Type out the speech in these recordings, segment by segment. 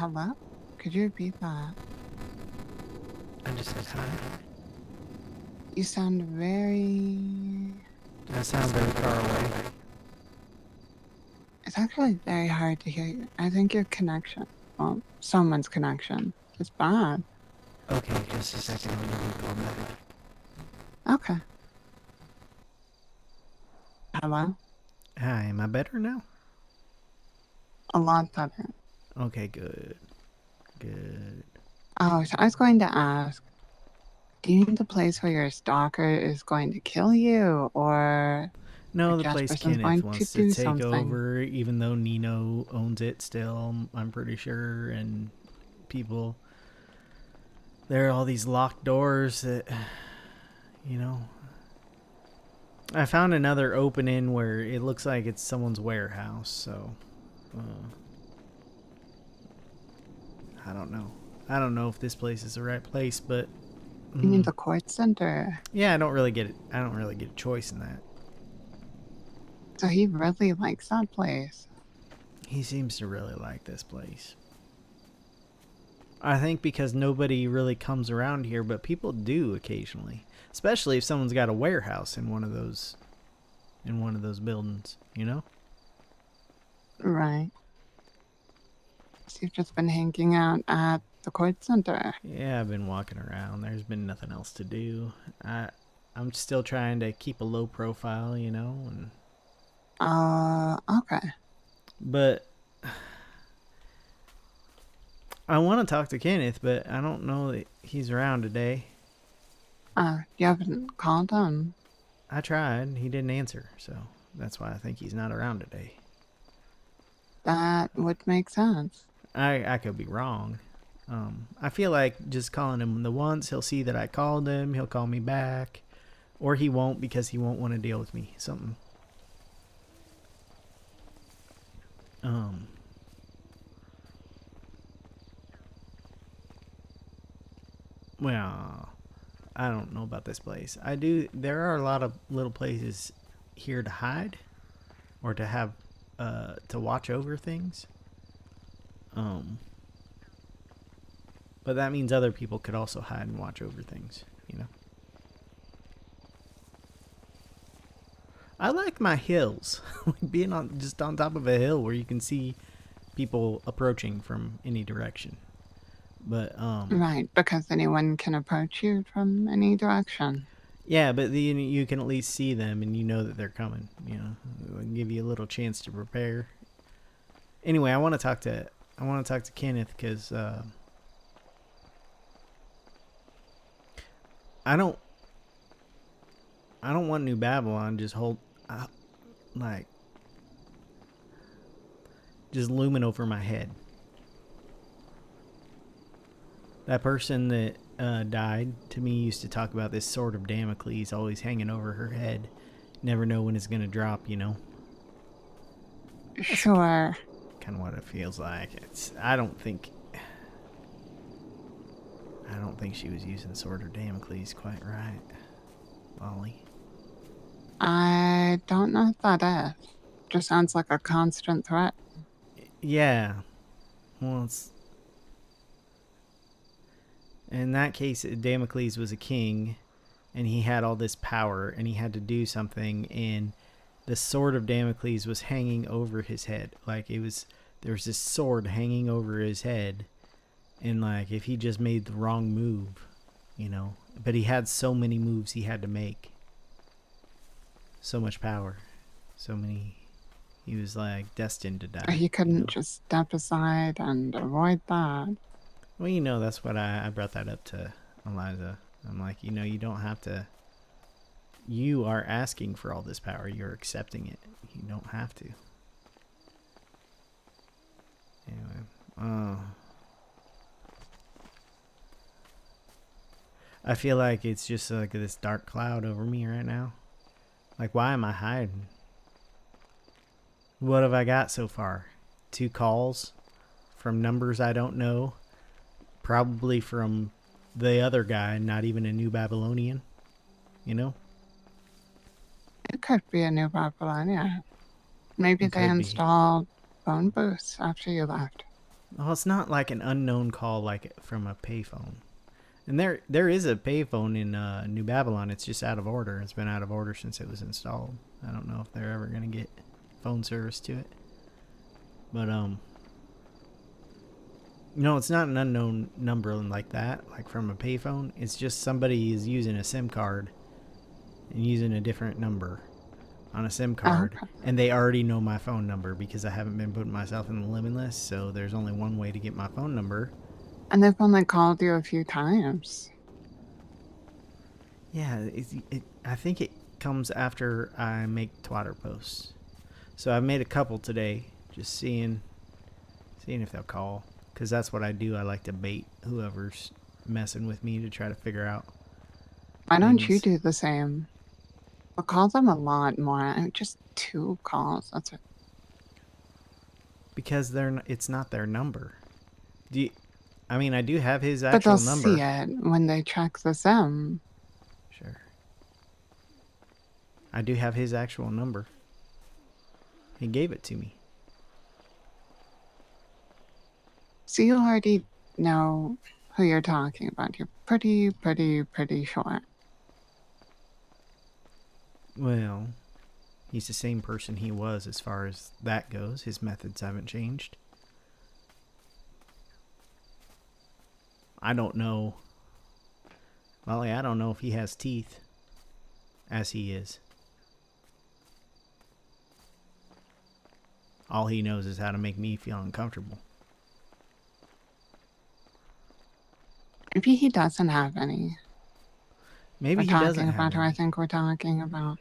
Hello? Could you repeat that? I just said hi. You sound very... I sound very far away. It's actually very hard to hear you. I think your connection, well, someone's connection, is bad. Okay, just a second. Let me call back. Okay. Hello? Hi, am I better now? A lot better. Okay, good. Good. Oh, so I was going to ask, do you mean the place where your stalker is going to kill you, or No, your the place Jasperson's Kenneth going to wants to do take something? over, even though Nino owns it still, I'm pretty sure, and people. There are all these locked doors that, you know. I found another opening where it looks like it's someone's warehouse, so. I don't know. I don't know if this place is the right place, but You mean the court center? yeah, I don't really get it. I don't really get a choice in that. So he really likes that place. He seems to really like this place. I think because nobody really comes around here, but people do occasionally, especially if someone's got a warehouse in one of those buildings, you know? Right. So you've just been hanging out at the court center. Yeah, I've been walking around. There's been nothing else to do. I'm still trying to keep a low profile, you know, and Okay. but I want to talk to Kenneth, but I don't know that he's around today. You haven't called him. I tried. He didn't answer, so that's why I think he's not around today. That would make sense. I could be wrong. I feel like just calling him the once, he'll see that I called him, he'll call me back, or he won't because he won't want to deal with me. Something. Um. Well, I don't know about this place. I do. There are a lot of little places here to hide, or to have, to watch over things. Um. But that means other people could also hide and watch over things, you know? I like my hills. Being on just on top of a hill where you can see people approaching from any direction. But Right, because anyone can approach you from any direction. yeah, but you can at least see them and you know that they're coming, you know. It'll give you a little chance to prepare. Anyway, I want to talk to Kenneth cuz I don't I don't want New Babylon just like just looming over my head. That person that died to me used to talk about this sword of Damocles always hanging over her head. Never know when it's gonna drop, you know. That's Sure. kind of what it feels like. It's I don't think she was using sword of Damocles quite right, Lolly. I don't know what that is. Just sounds like a constant threat. Yeah. Well, it's in that case, Damocles was a king, and he had all this power, and he had to do something, and the sword of Damocles was hanging over his head. Like there was this sword hanging over his head, and like if he just made the wrong move, you know. But he had so many moves he had to make, so much power, so many. He was like destined to die, He you couldn't know. just step aside and avoid that. Well, you know, that's what I brought that up to Eliza. I'm like, you know, you don't have to. You are asking for all this power. You're accepting it. You don't have to. Anyway, I feel like it's just like this dark cloud over me right now. Like, why am I hiding? What have I got so far? 2 calls from numbers I don't know. Probably from the other guy, not even a New Babylonian. You know? It could be a new Babylon, yeah. Maybe It they could be. installed phone booths after you left. Well, it's not like an unknown call like from a payphone. And there is a payphone in New Babylon. It's just out of order. It's been out of order since it was installed. I don't know if they're ever gonna get phone service to it. But no, it's not an unknown number like that, like from a payphone. It's just somebody is using a SIM card and using a different number on a SIM card, Okay. and they already know my phone number because I haven't been putting myself in the limit list. So there's only one way to get my phone number. And they've only called you a few times. Yeah, I think it comes after I make Twitter posts. So I've made a couple today, just seeing if they'll call, because that's what I do. I like to bait whoever's messing with me to try to figure out Why don't you things, do the same? I'll call them a lot more. Just 2 calls. That's it. because it's not their number. Do you, I mean, I do have his But they'll actual see number. it when they check the SIM. Sure. I do have his actual number. He gave it to me. So you already know who you're talking about. You're pretty sure. Well, he's the same person he was as far as that goes. His methods haven't changed. I don't know. Well, I don't know if he has teeth as he is. All he knows is how to make me feel uncomfortable. Maybe he doesn't have any. Maybe We're he doesn't talking have about who I any. think we're talking about.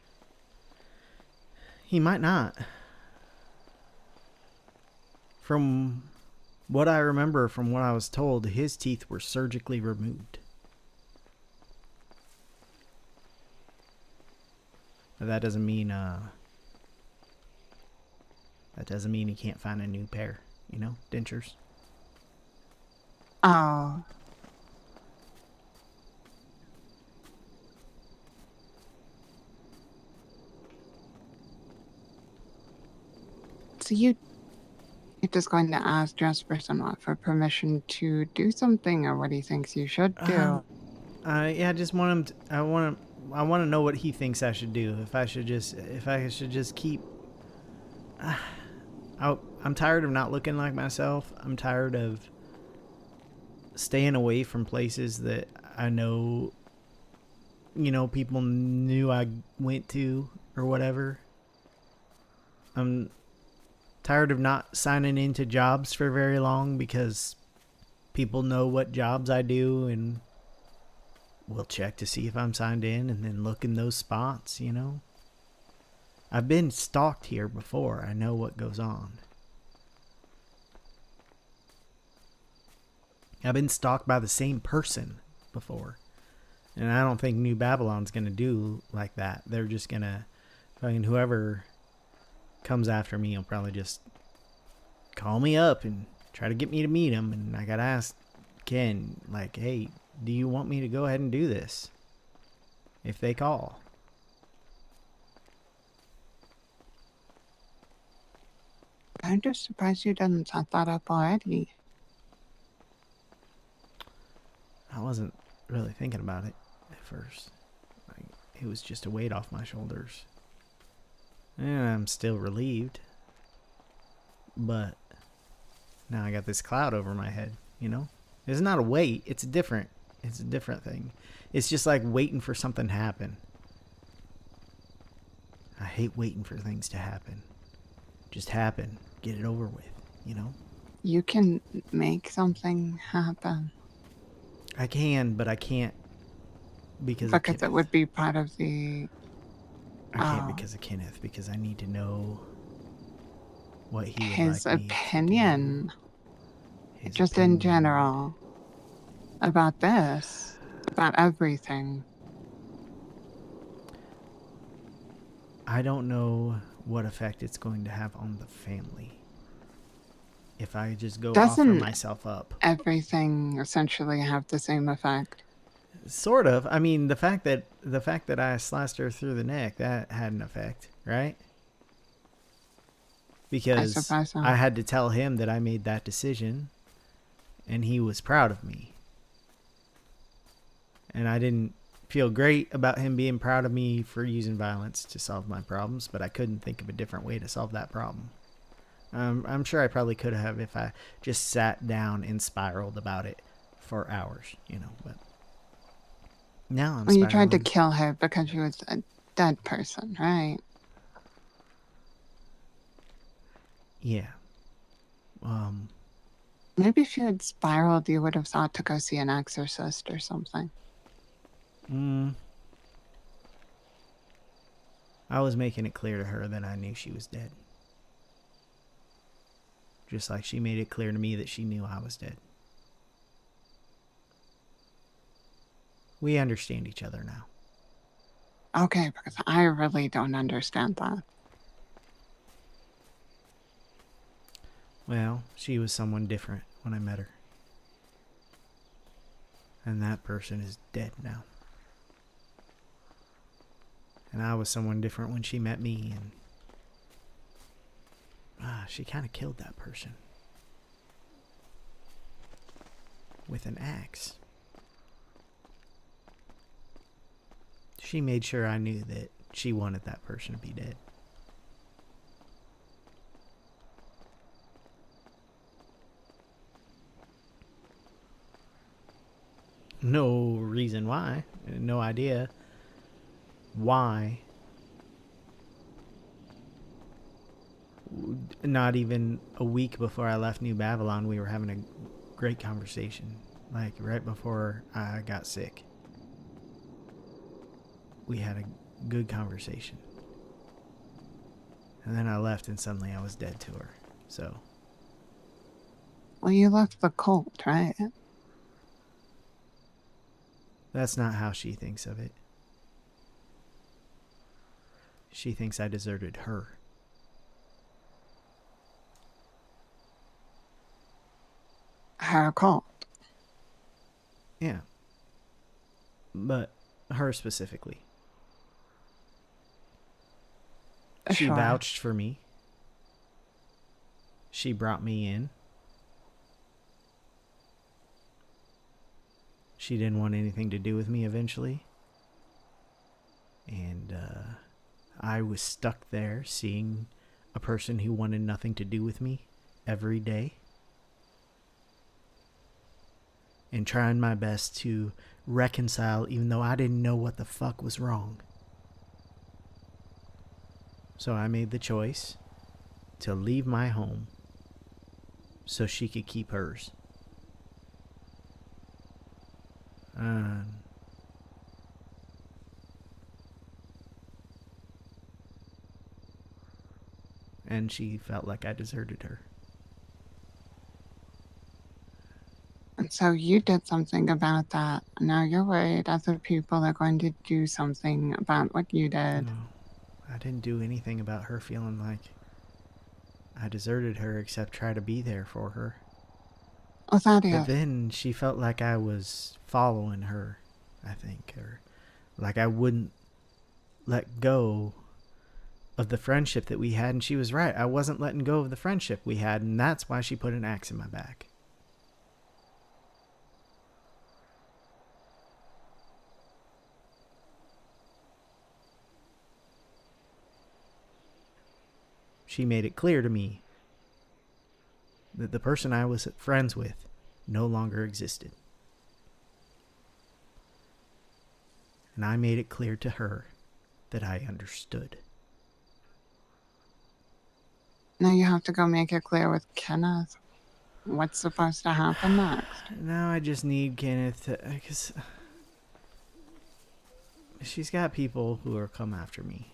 He might not. From what I remember, from what I was told, his teeth were surgically removed. But that doesn't mean he can't find a new pair, dentures. Oh. So you're just going to ask Jasper Simot for permission to do something, or what he thinks you should do. Yeah, I just want him. I want to know what he thinks I should do. If I should just keep. I'm tired of not looking like myself. I'm tired of staying away from places that I know. People knew I went to or whatever. I'm tired of not signing into jobs for very long because people know what jobs I do and will check to see if I'm signed in and then look in those spots, I've been stalked here before. I know what goes on. I've been stalked by the same person before. And I don't think New Babylon's going to do like that. They're just going to, whoever comes after me will probably just call me up and try to get me to meet him. And I got to ask Ken, like, hey, do you want me to go ahead and do this if they call? I'm just surprised you didn't set that up already. I wasn't really thinking about it at first. Like, it was just a weight off my shoulders. And I'm still relieved. But now I got this cloud over my head, It's not a weight. It's a different thing. It's just like waiting for something to happen. I hate waiting for things to happen. Just happen. Get it over with, You can make something happen. I can, but I can't because of Because it Kenneth. would be part of the... I can't because of Kenneth, because I need to know what he would his like me to opinion. do. His Just opinion. in general. About this. About everything. I don't know what effect it's going to have on the family if I just go offer myself up. Everything essentially have the same effect? Sort of. I mean, the fact that I sliced her through the neck, that had an effect, right? Because I suppose so. I had to tell him that I made that decision. and he was proud of me. And I didn't feel great about him being proud of me for using violence to solve my problems, but I couldn't think of a different way to solve that problem. I'm sure I probably could have if I just sat down and spiraled about it for hours, but now I'm Well, you tried to spiraling. kill her because she was a dead person, right? Yeah. Um, Maybe if you had spiraled, you would have thought to go see an exorcist or something. I was making it clear to her that I knew she was dead. Just like she made it clear to me that she knew I was dead. We understand each other now. Okay, because I really don't understand that. Well, she was someone different when I met her. And that person is dead now. And I was someone different when she met me, and she kind of killed that person. With an axe. She made sure I knew that she wanted that person to be dead. No reason why. No idea why. Not even a week before I left New Babylon, we were having a great conversation. Like right before I got sick. We had a good conversation. And then I left and suddenly I was dead to her. So. Well, you left the cult, right? That's not how she thinks of it. She thinks I deserted her. Her cult. Yeah. But her specifically. She Sure. vouched for me. She brought me in. She didn't want anything to do with me eventually. And I was stuck there seeing a person who wanted nothing to do with me every day. And trying my best to reconcile even though I didn't know what the fuck was wrong. So I made the choice to leave my home so she could keep hers. And she felt like I deserted her. And so you did something about that. Now you're worried other people are going to do something about what you did. No, I didn't do anything about her feeling like I deserted her except try to be there for her. Oh, But Thaddeus. then she felt like I was following her, I think, or like I wouldn't let go of the friendship that we had. And she was right. I wasn't letting go of the friendship we had, and that's why she put an axe in my back. She made it clear to me that the person I was friends with no longer existed. And I made it clear to her that I understood. Now you have to go make it clear with Kenneth what's supposed to happen next. Now I just need Kenneth to, because she's got people who are come after me,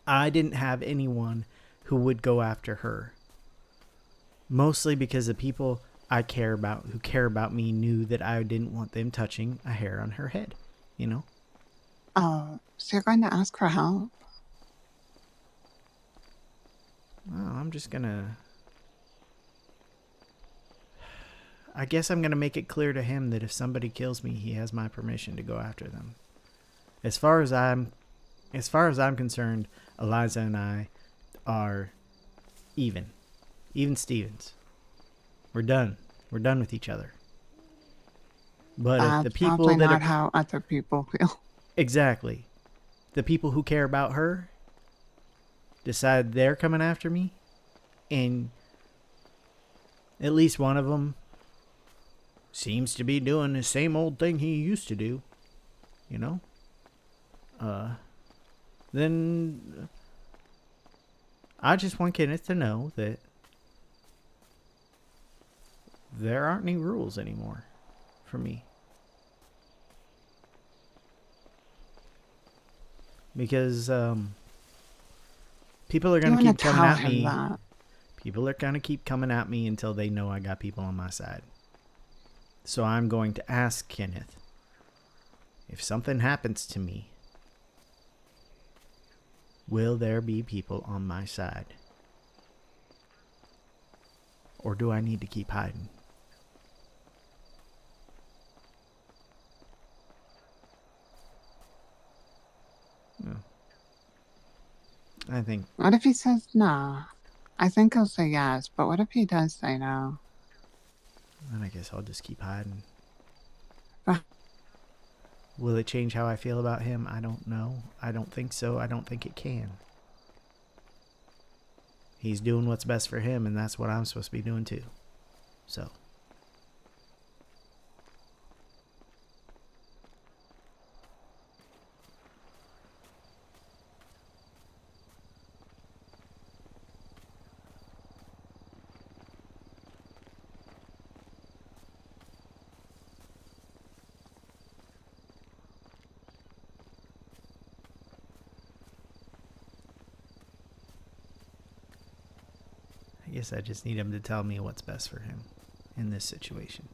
I didn't have anyone who would go after her. Mostly because the people I care about, who care about me, knew that I didn't want them touching a hair on her head, Oh, so you're going to ask for help? Well, I'm just gonna... I guess I'm gonna make it clear to him that if somebody kills me, he has my permission to go after them. As far as I'm concerned, Eliza and I are even Stevens. We're done. We're done with each other. But if the That's people probably that are not how other people feel. exactly the people who care about her decide they're coming after me, and at least one of them seems to be doing the same old thing he used to do, you know, then I just want Kenneth to know that there aren't any rules anymore for me. Because people are You going to want to keep coming tell at him me. that. People are going to keep coming at me until they know I got people on my side. So I'm going to ask Kenneth, if something happens to me, will there be people on my side? Or do I need to keep hiding? No. I think, What if he says no? I think he'll say yes, but what if he does say no? then I guess I'll just keep hiding. But Will it change how I feel about him? I don't know. I don't think so. I don't think it can. He's doing what's best for him, and that's what I'm supposed to be doing too. So. I guess I just need him to tell me what's best for him in this situation.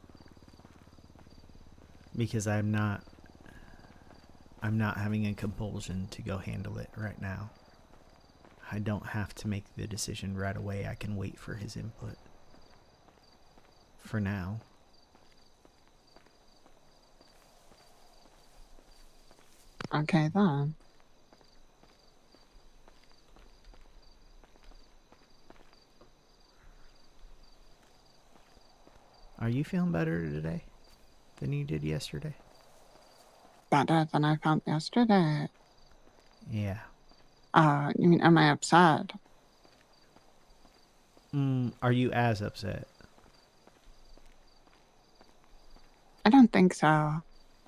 Because I'm not having a compulsion to go handle it right now. I don't have to make the decision right away. I can wait for his input. For now. okay then. Are you feeling better today than you did yesterday? Better than I felt yesterday. Yeah. You mean, am I upset? Are you as upset? I don't think so. I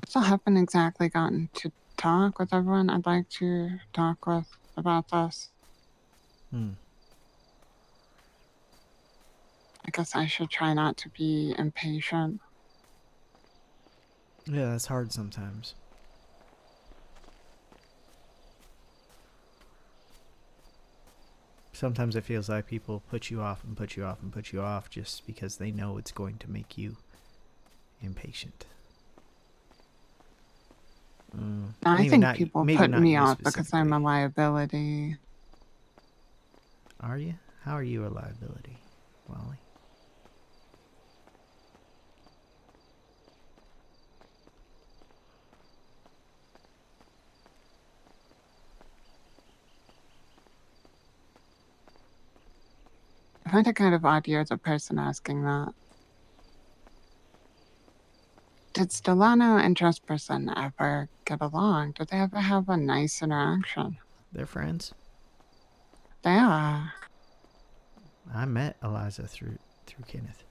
still haven't exactly gotten to talk with everyone I'd like to talk with about this. I guess I should try not to be impatient. Yeah, that's hard sometimes. Sometimes it feels like people put you off and put you off and put you off just because they know it's going to make you impatient. I think people maybe put not me you off because I'm specifically. a liability. Are you? How are you a liability, Wally? I find it kind of odd you're the person asking that. Did Stellano and Trustperson ever get along? Did they ever have a nice interaction? They're friends. They are. I met Eliza through Kenneth.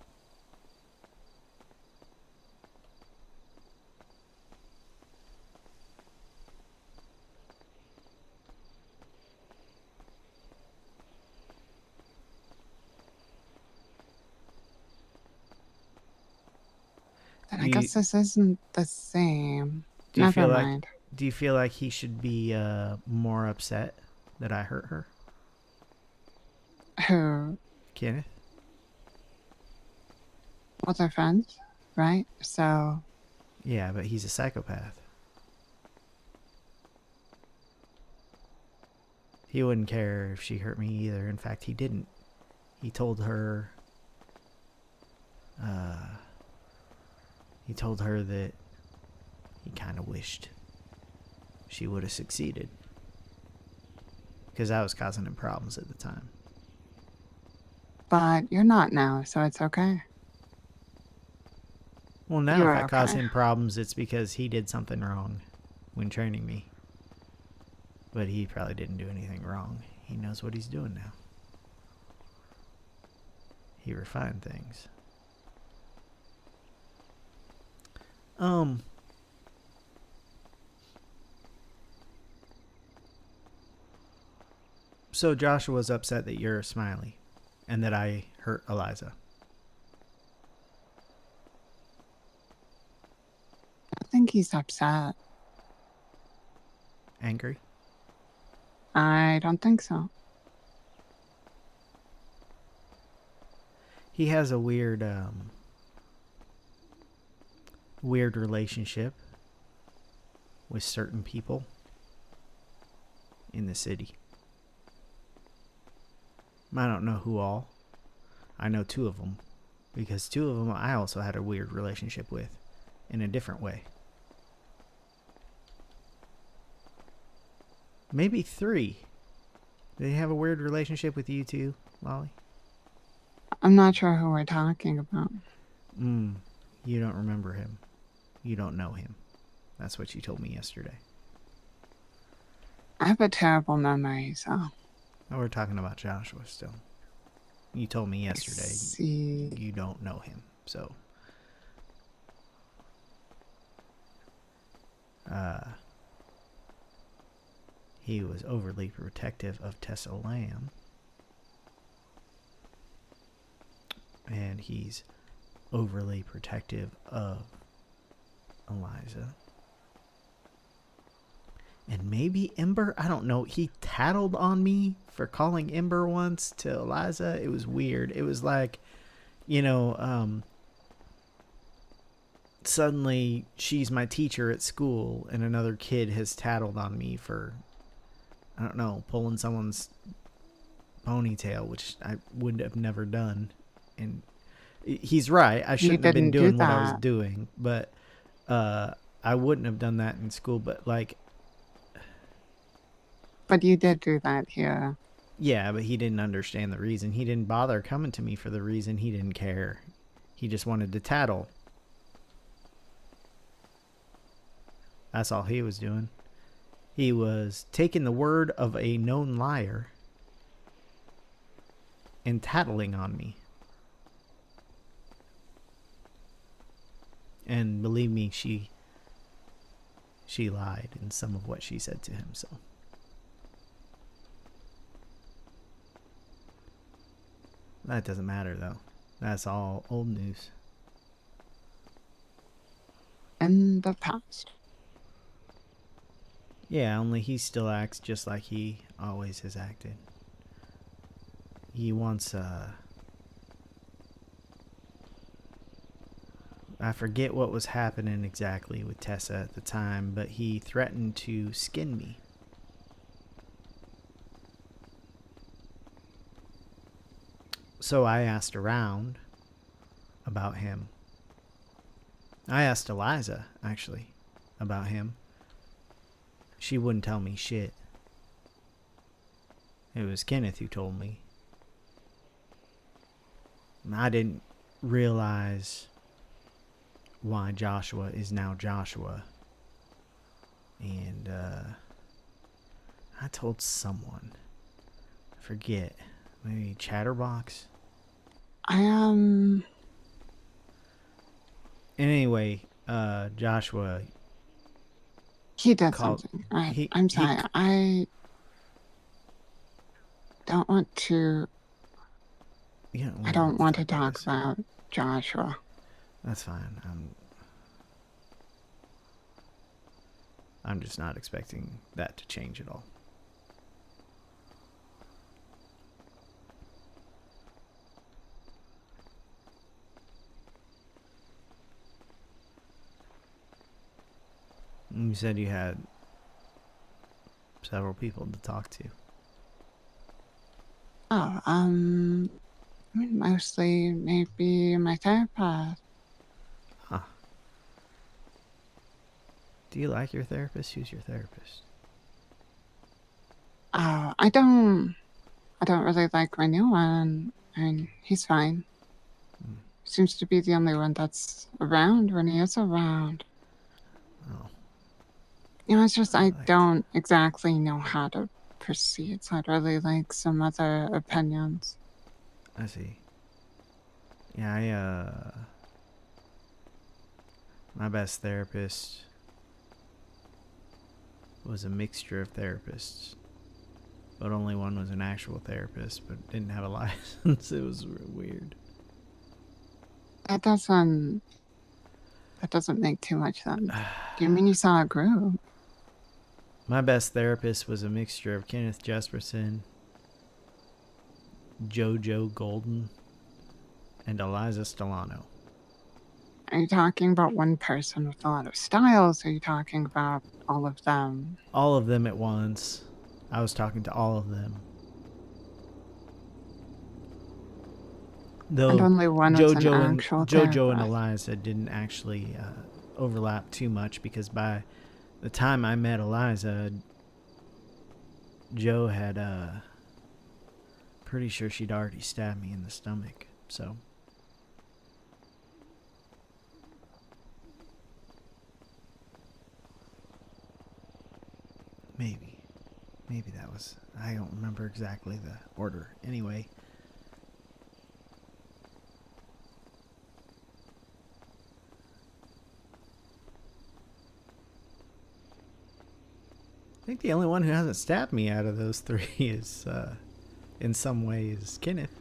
Then I guess this isn't the same. Do you Never feel like mind. he should be more upset that I hurt her? Who? Kenneth? Well, they're friends, right? So. Yeah, but he's a psychopath. He wouldn't care if she hurt me either. In fact, he didn't. He told her. He told her that he kind of wished she would have succeeded. Because I was causing him problems at the time. But you're not now, so it's okay. Well, now if I You're cause okay. him problems, it's because he did something wrong when training me. But he probably didn't do anything wrong. He knows what he's doing now. He refined things. Um. So Joshua's upset that you're a Smiley, and that I hurt Eliza. I think he's upset. Angry? I don't think so. He has a weird relationship with certain people in the city. I don't know who all. I know two of them, because two of them I also had a weird relationship with in a different way. Maybe three. Do they have a weird relationship with you too, Lolly? I'm not sure who we're talking about. You don't remember him. You don't know him. That's what you told me yesterday. I have a terrible memory, so. Oh, we're talking about Joshua still. You told me I yesterday see. you don't know him, so. He was overly protective of Tessa Lamb. And he's overly protective of Eliza. And maybe Ember? I don't know. He tattled on me for calling Ember once to Eliza. It was weird. It was like, suddenly she's my teacher at school and another kid has tattled on me for, I don't know, pulling someone's ponytail, which I would have never done. And he's right. I You shouldn't have been didn't do doing what I was that, doing, but I wouldn't have done that in school. But like, but you did do that here. yeah, but he didn't understand the reason. He didn't bother coming to me for the reason. He didn't care. He just wanted to tattle. That's all he was doing. He was taking the word of a known liar and tattling on me. And believe me, she lied in some of what she said to him, so. That doesn't matter, though. That's all old news. In the past. Yeah, only he still acts just like he always has acted. He wants, I forget what was happening exactly with Tessa at the time, but he threatened to skin me. So I asked around about him. I asked Eliza, actually, about him. She wouldn't tell me shit. It was Kenneth who told me. I didn't realize why Joshua is now Joshua. And I told someone. I forget. Maybe Chatterbox? I Anyway, Joshua He did called. something. He I'm he. sorry. I don't want to. You know, I we'll don't want to talk about talk this. about Joshua. That's fine. I'm just not expecting that to change at all. You said you had several people to talk to. Oh, mostly maybe my therapist. Huh. Do you like your therapist? Who's your therapist? I don't really like my new one. I mean, he's fine. Seems to be the only one that's around when he is around. Oh, It's just I like, don't exactly know how to proceed, so I'd really like some other opinions. I see. Yeah, my best therapist was a mixture of therapists, but only one was an actual therapist, but didn't have a license. It was weird. That doesn't that doesn't make too much sense. Do you mean you saw a group? My best therapist was a mixture of Kenneth Jesperson, JoJo Golden, and Eliza Stellano. Are you talking about one person with a lot of styles? Or are you talking about all of them? All of them at once. I was talking to all of them. And Though only one was an actual JoJo and therapist. Eliza didn't actually overlap too much because by the time I met Eliza, Joe had pretty sure she'd already stabbed me in the stomach. So maybe that was, I don't remember exactly the order. Anyway, I think the only one who hasn't stabbed me out of those three is, in some ways, Kenneth.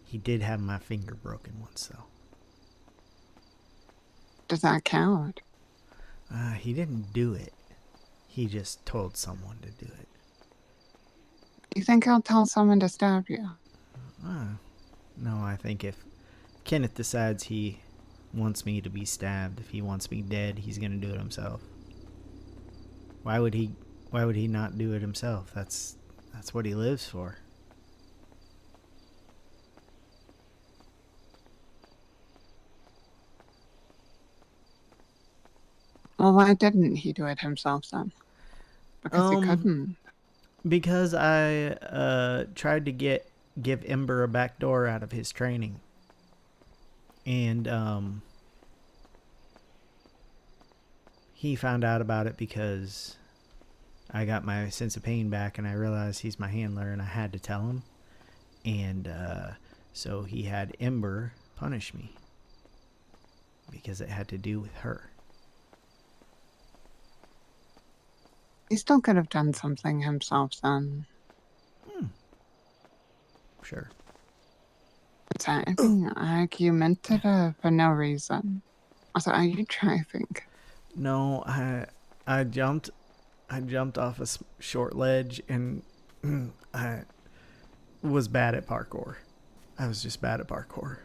He did have my finger broken once, though. Does that count? He didn't do it. He just told someone to do it. Do you think I'll tell someone to stab you? No, I think if Kenneth decides he wants me to be stabbed, if he wants me dead, he's gonna do it himself. Why would he? Why would he not do it himself? That's what he lives for. Well, why didn't he do it himself then? Because he Um, couldn't. because I tried to give Ember a backdoor out of his training, and he found out about it because I got my sense of pain back, and I realized he's my handler, and I had to tell him, and so he had Ember punish me because it had to do with her. He still could have done something himself then. Sure. It's being argumentative for no reason. Also, are you driving? No, I jumped off a short ledge, and I was bad at parkour. I was just bad at parkour.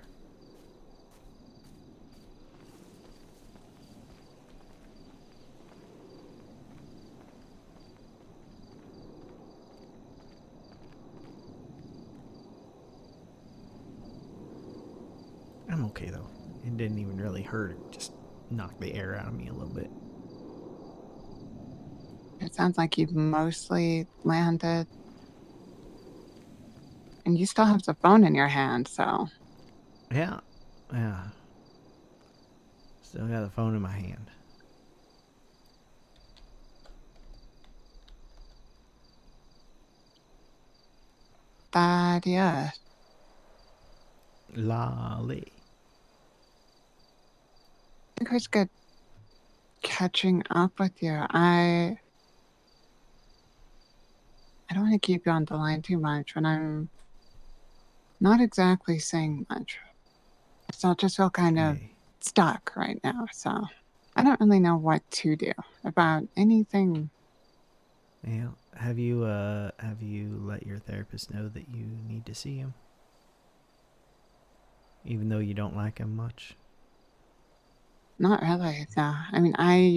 I'm okay though. It didn't even really hurt. It just knocked the air out of me a little bit. It sounds like you mostly landed. And you still have the phone in your hand, so. Yeah. Yeah. Still got the phone in my hand. Thaddeus. Lolly. I think it's good catching up with you. I don't want to keep you on the line too much when I'm not exactly saying much. So I just feel kind of Hey. stuck right now. So I don't really know what to do about anything. Yeah. Have you let your therapist know that you need to see him? Even though you don't like him much? Not really. No. I mean, I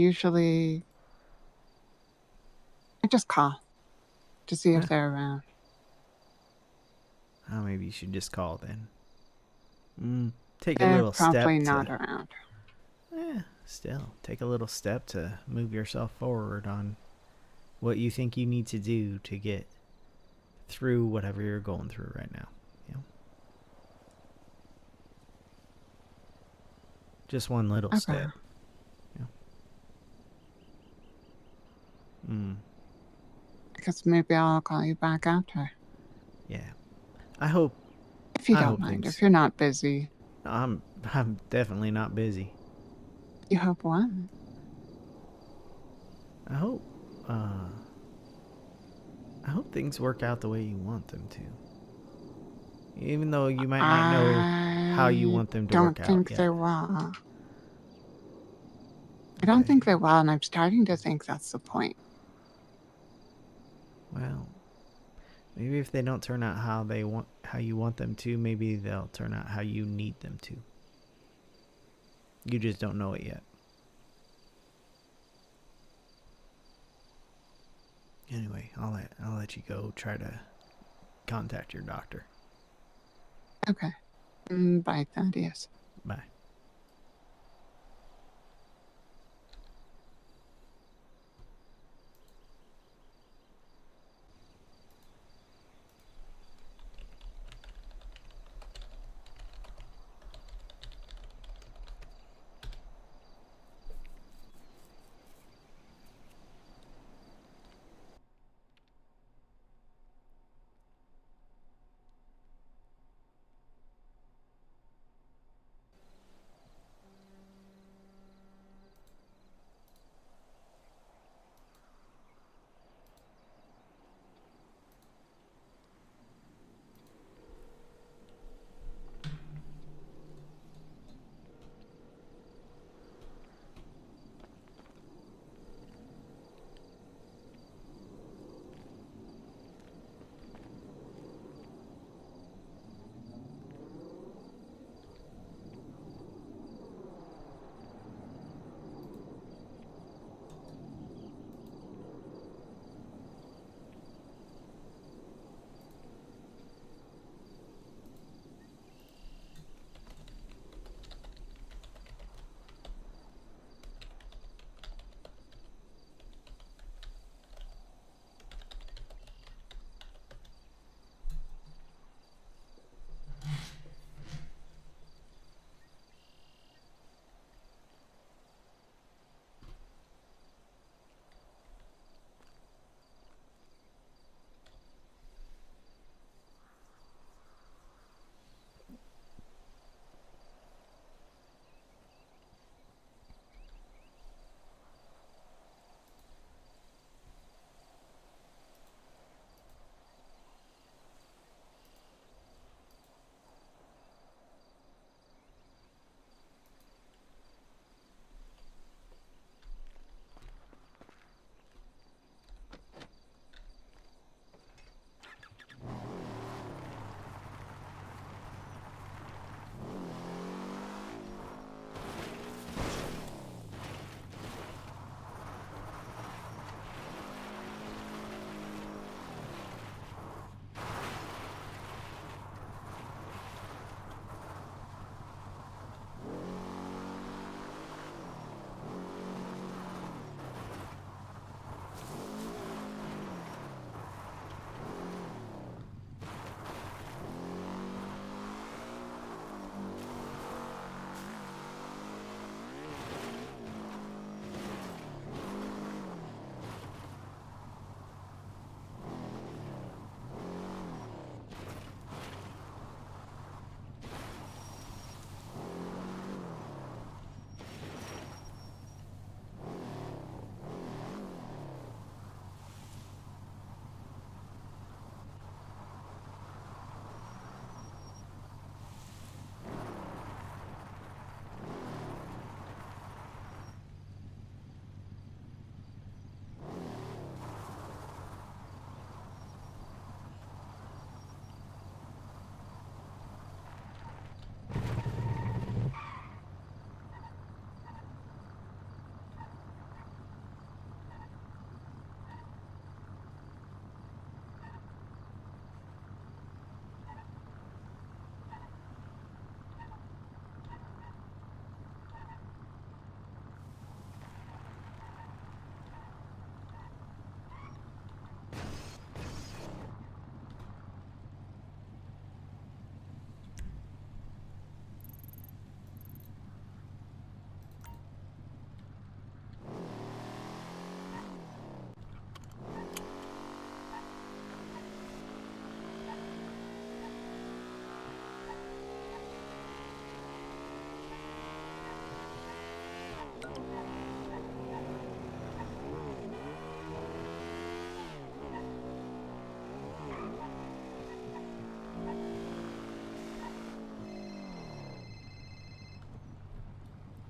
just call to see if Huh. they're around. Oh, maybe you should just call then. Take a They're little probably step not to. around. Still, take a little step to move yourself forward on what you think you need to do to get through whatever you're going through right now. You know? Just one little Okay. step. Yeah. Mm. Because maybe I'll call you back after. Yeah. I hope. If you I don't hope mind, things. if you're not busy. I'm definitely not busy. You hope what? I hope. Uh. I hope things work out the way you want them to. Even though you might not know how you I want them to don't work out think yet. they will. I don't Okay. think they will, and I'm starting to think that's the point. Well, maybe if they don't turn out how you want them to, maybe they'll turn out how you need them to. You just don't know it yet. Anyway, I'll let you go try to contact your doctor. Okay. Bye, Thaddeus. Bye.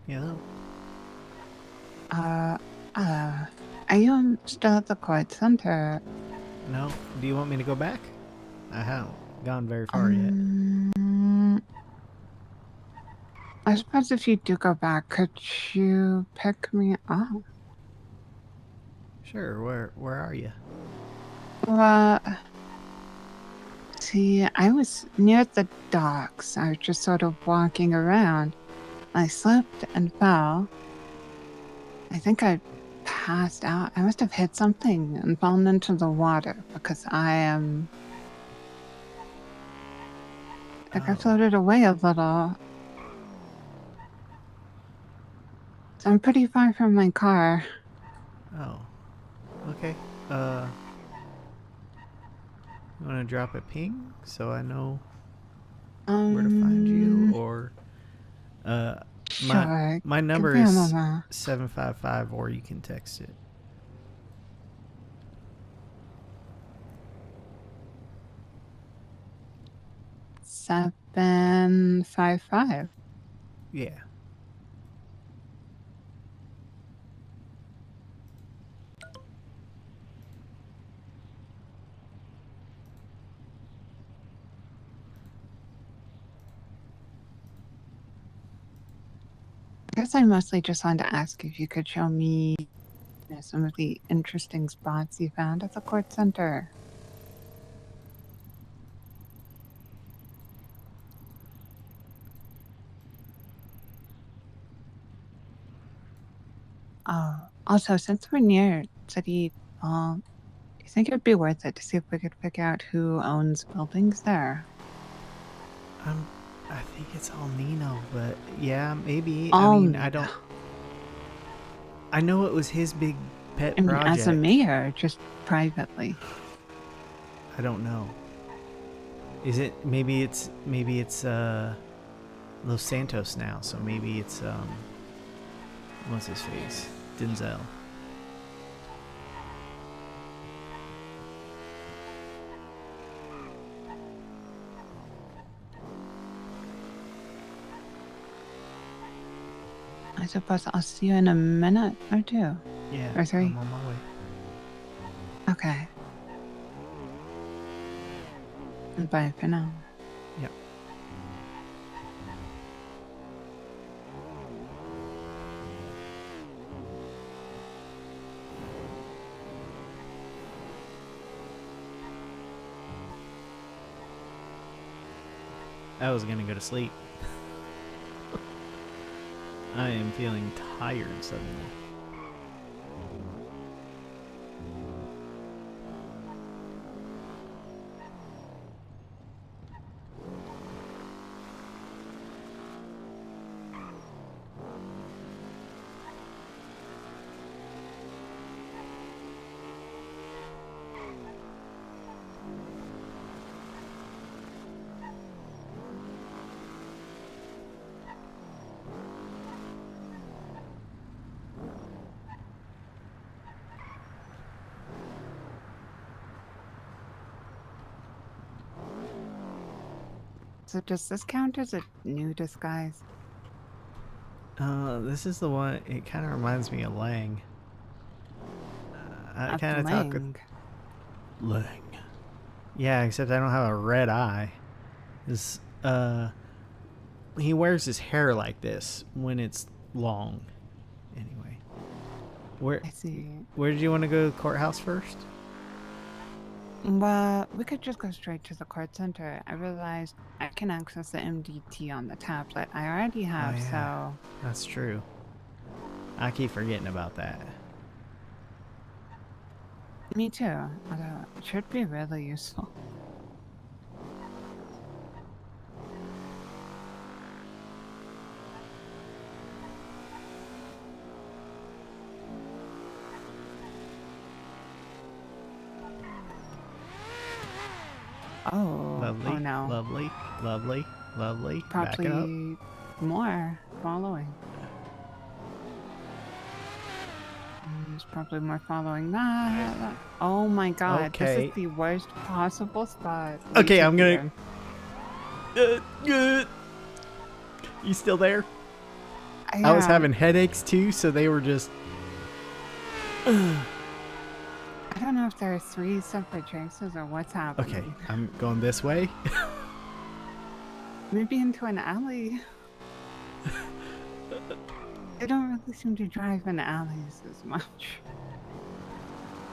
Hello. Uh, uh, are you still at the court center? No. Do you want me to go back? I haven't gone very far yet. Um, I suppose if you do go back, could you pick me up? Sure. Where are you? Well, see, I was near the docks. I was just sort of walking around. I slipped and fell. I think I passed out. I must have hit something and fallen into the water because I Oh. floated away a little. So I'm pretty far from my car. Oh. Okay. Uh. You want to drop a ping so I know where to find you, Um, or uh, my sure. my Give number me a is moment. 755, or you can text it. 755. Yeah. I guess I mostly just wanted to ask if you could show me some of the interesting spots you found at the court center. Oh, also, since we're near City Hall, do you think it'd be worth it to see if we could pick out who owns buildings there? I'm. I think it's all Nino, but yeah, maybe. I All mean, I need. don't. I know it was his big pet I mean, as a project. mayor, just privately. I don't know. Is it? Maybe it's Los Santos now. So maybe it's what's his face? Denzel. I suppose I'll see you in a minute or two. Yeah, Or I'm three. on my way. Okay. Bye for now. Yep. I was gonna go to sleep. I am feeling tired suddenly. So does this count as a new disguise? This is the one. It kind of reminds me of Lang. I A kind of talk with bling. Lang. Yeah, except I don't have a red eye. This he wears his hair like this when it's long. Anyway, where I see. where did you want to go to the courthouse first? Well, we could just go straight to the court center. I realized I can access the MDT on the tablet I already Oh have, yeah, so that's true. I keep forgetting about that. me too. Although it should be really useful. Oh Lovely, no. lovely, lovely, lovely. Back it up. Probably more following. There's probably more following that. Oh my god, this is Okay. the worst possible spot we Okay, could I'm be gonna. in. Uh, uh, you still there? I was Yeah, having headaches too, so they were just. I don't know if there are three separate chases or what's Okay, happening. I'm going this way. Maybe into an alley. They don't really seem to drive in alleys as much.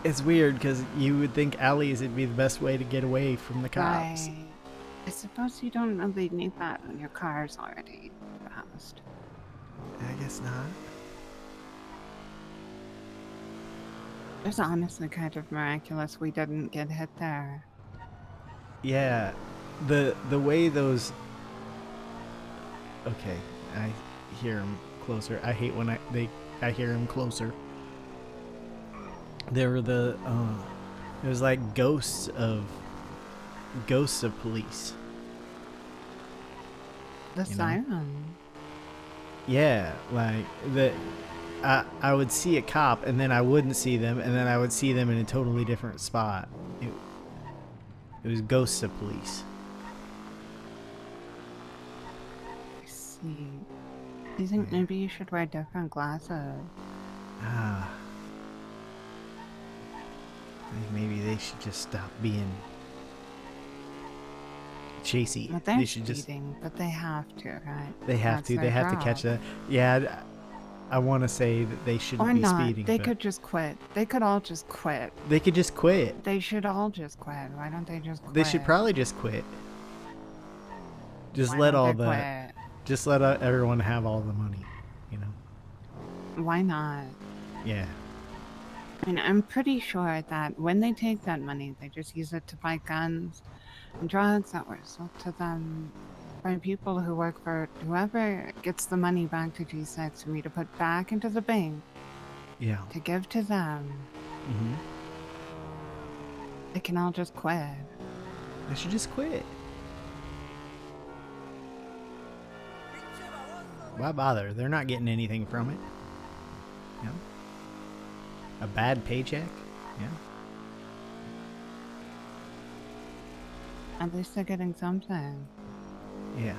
It's weird because you would think alleys would be the best way to get away from the cops. Right. I suppose you don't really need that when your car's already fast. I guess not. It's honestly kind of miraculous we didn't get hit there. Yeah, the way those. Okay, I hear them closer. I hate when I hear them closer. There were the it was like ghosts of police. The You know? siren. Yeah, like the I would see a cop and then I wouldn't see them and then I would see them in a totally different spot. It was ghosts of police. I see. Do you think Yeah. maybe you should wear different glasses? Ah, I think maybe they should just stop being chasey. Well, they're They should just. speeding, but they have to, right? They have That's to. their They have to job. catch that. Yeah, I want to say that they shouldn't Or be not. speeding, They but could just quit. They could all just quit. they could just quit. They should all just quit. Why don't they just They quit? should probably just quit. Just Why let don't all they the. quit? Just let everyone have all the money. You know. Why not? Yeah. I mean, I'm pretty sure that when they take that money, they just use it to buy guns and drugs that were sold to them by people who work for whoever gets the money back to G6 for me to put back into the bank Yeah. to give to them. Mhm. They can all just quit. They should just quit. Why bother? They're not getting anything from it. You know? A bad paycheck. Yeah. At least they're getting something. Yeah.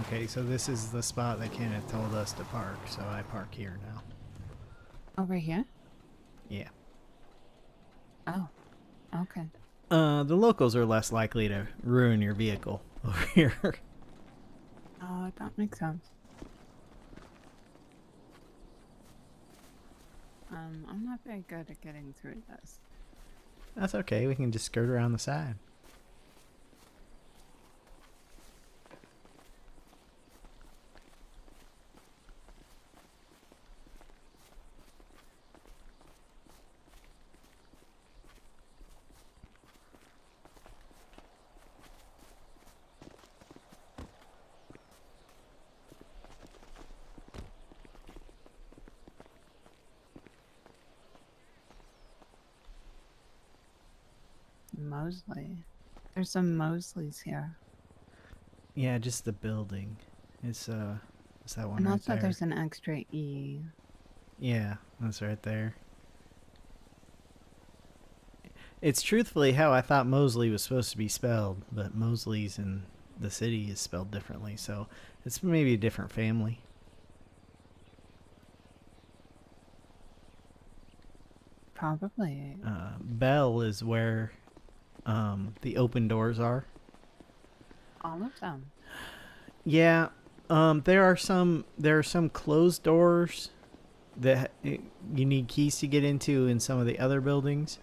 Okay, so this is the spot that Kenneth told us to park, so I park here now. Over here? Yeah. Oh, okay. The locals are less likely to ruin your vehicle over here. Oh, that makes sense. I'm not very good at getting through this. That's okay. We can just skirt around the side. Mosley. There's some Mosleys here. Yeah, just the building. It's that one And right also there. there's an extra E. Yeah, that's right there. It's truthfully how I thought Mosley was supposed to be spelled, but Mosley's in the city is spelled differently, so it's maybe a different family. Probably. Bell is where the open doors are. all of them. Yeah, there are some closed doors that you need keys to get into in some of the other buildings.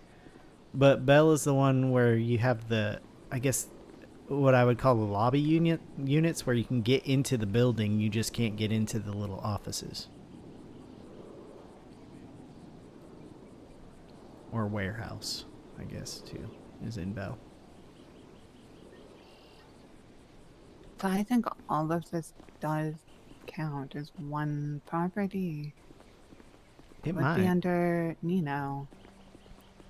But Bell is the one where you have the, I guess, what I would call the lobby units where you can get into the building. You just can't get into the little offices or warehouse, I guess, too, is in Bell. So I think all of this does count as one property. It Would be might, under Nino.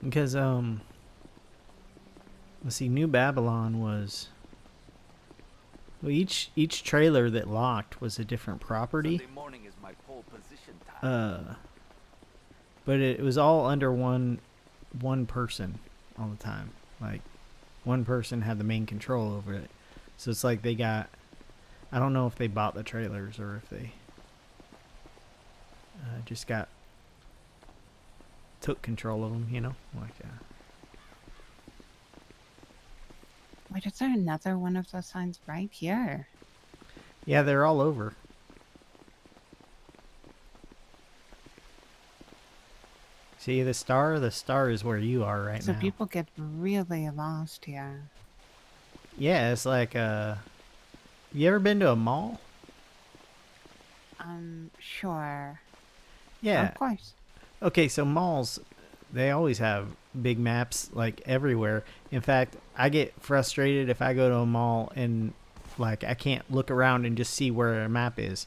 because let's see, New Babylon was, well, each trailer that locked was a different property. Sunday morning is my pole position time. But it was all under one person all the time. Like, one person had the main control over it. So it's like they got, I don't know if they bought the trailers or if they just took control of them, you know? Like, Wait, is there another one of those signs right here? yeah, they're all over. See the star? The star is where you are right So now. people get really lost here. Yeah, it's like, you ever been to a mall? Sure. Yeah. Of course. Okay, so malls, they always have big maps like everywhere. In fact, I get frustrated if I go to a mall and like I can't look around and just see where a map is.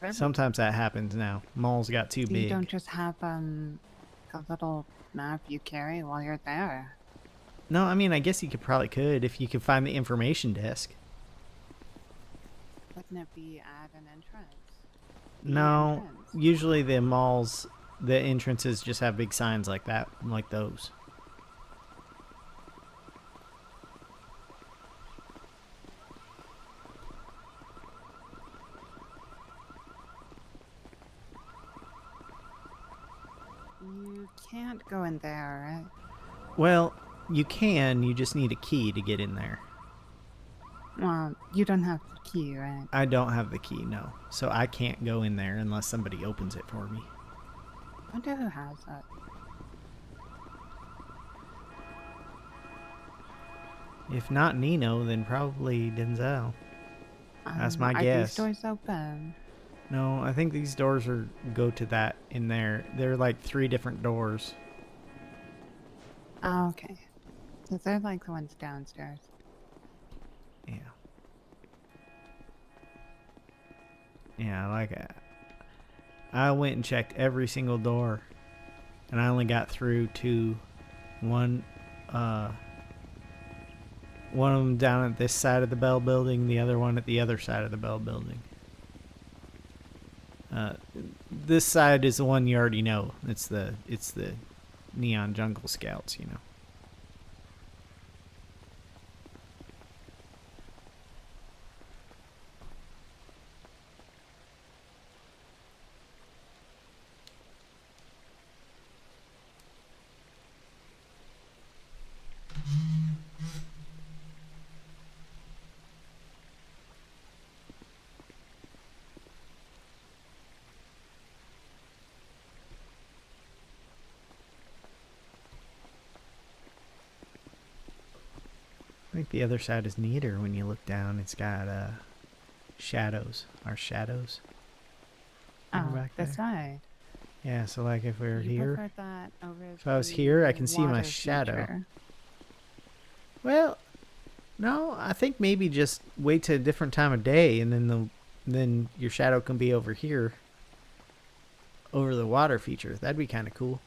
Really? Sometimes that happens now. Malls got too So big. you don't just have a little map you carry while you're there. No, I mean, I guess you could if you could find the information desk. Wouldn't it be at an entrance? No, Entrance. usually the malls, the entrances just have big signs like that, like those. You can't go in there, right? Well, you can, you just need a key to get in there. Well, you don't have the key, right? I don't have the key, no. So I can't go in there unless somebody opens it for me. I wonder who has that. If not Nino, then probably Denzel. That's my guess. Are these doors open? No, I think these doors go to that in there. They're like 3 different doors. Oh, okay. So they're like the ones downstairs. Yeah. Yeah, like I went and checked every single door, and I only got through to one of them down at this side of the Bell building, the other one at the other side of the Bell building. This side is the one you already know. It's the Neon Jungle Scouts, you know. I think the other side is neater when you look down. It's got shadows. Our shadows. Oh, back the there. side. Yeah, so like if we were You here. prefer that over If I was here, I can see my water shadow. feature. Well, no, I think maybe just wait till a different time of day, and then your shadow can be over here, over the water feature. That'd be kind of cool.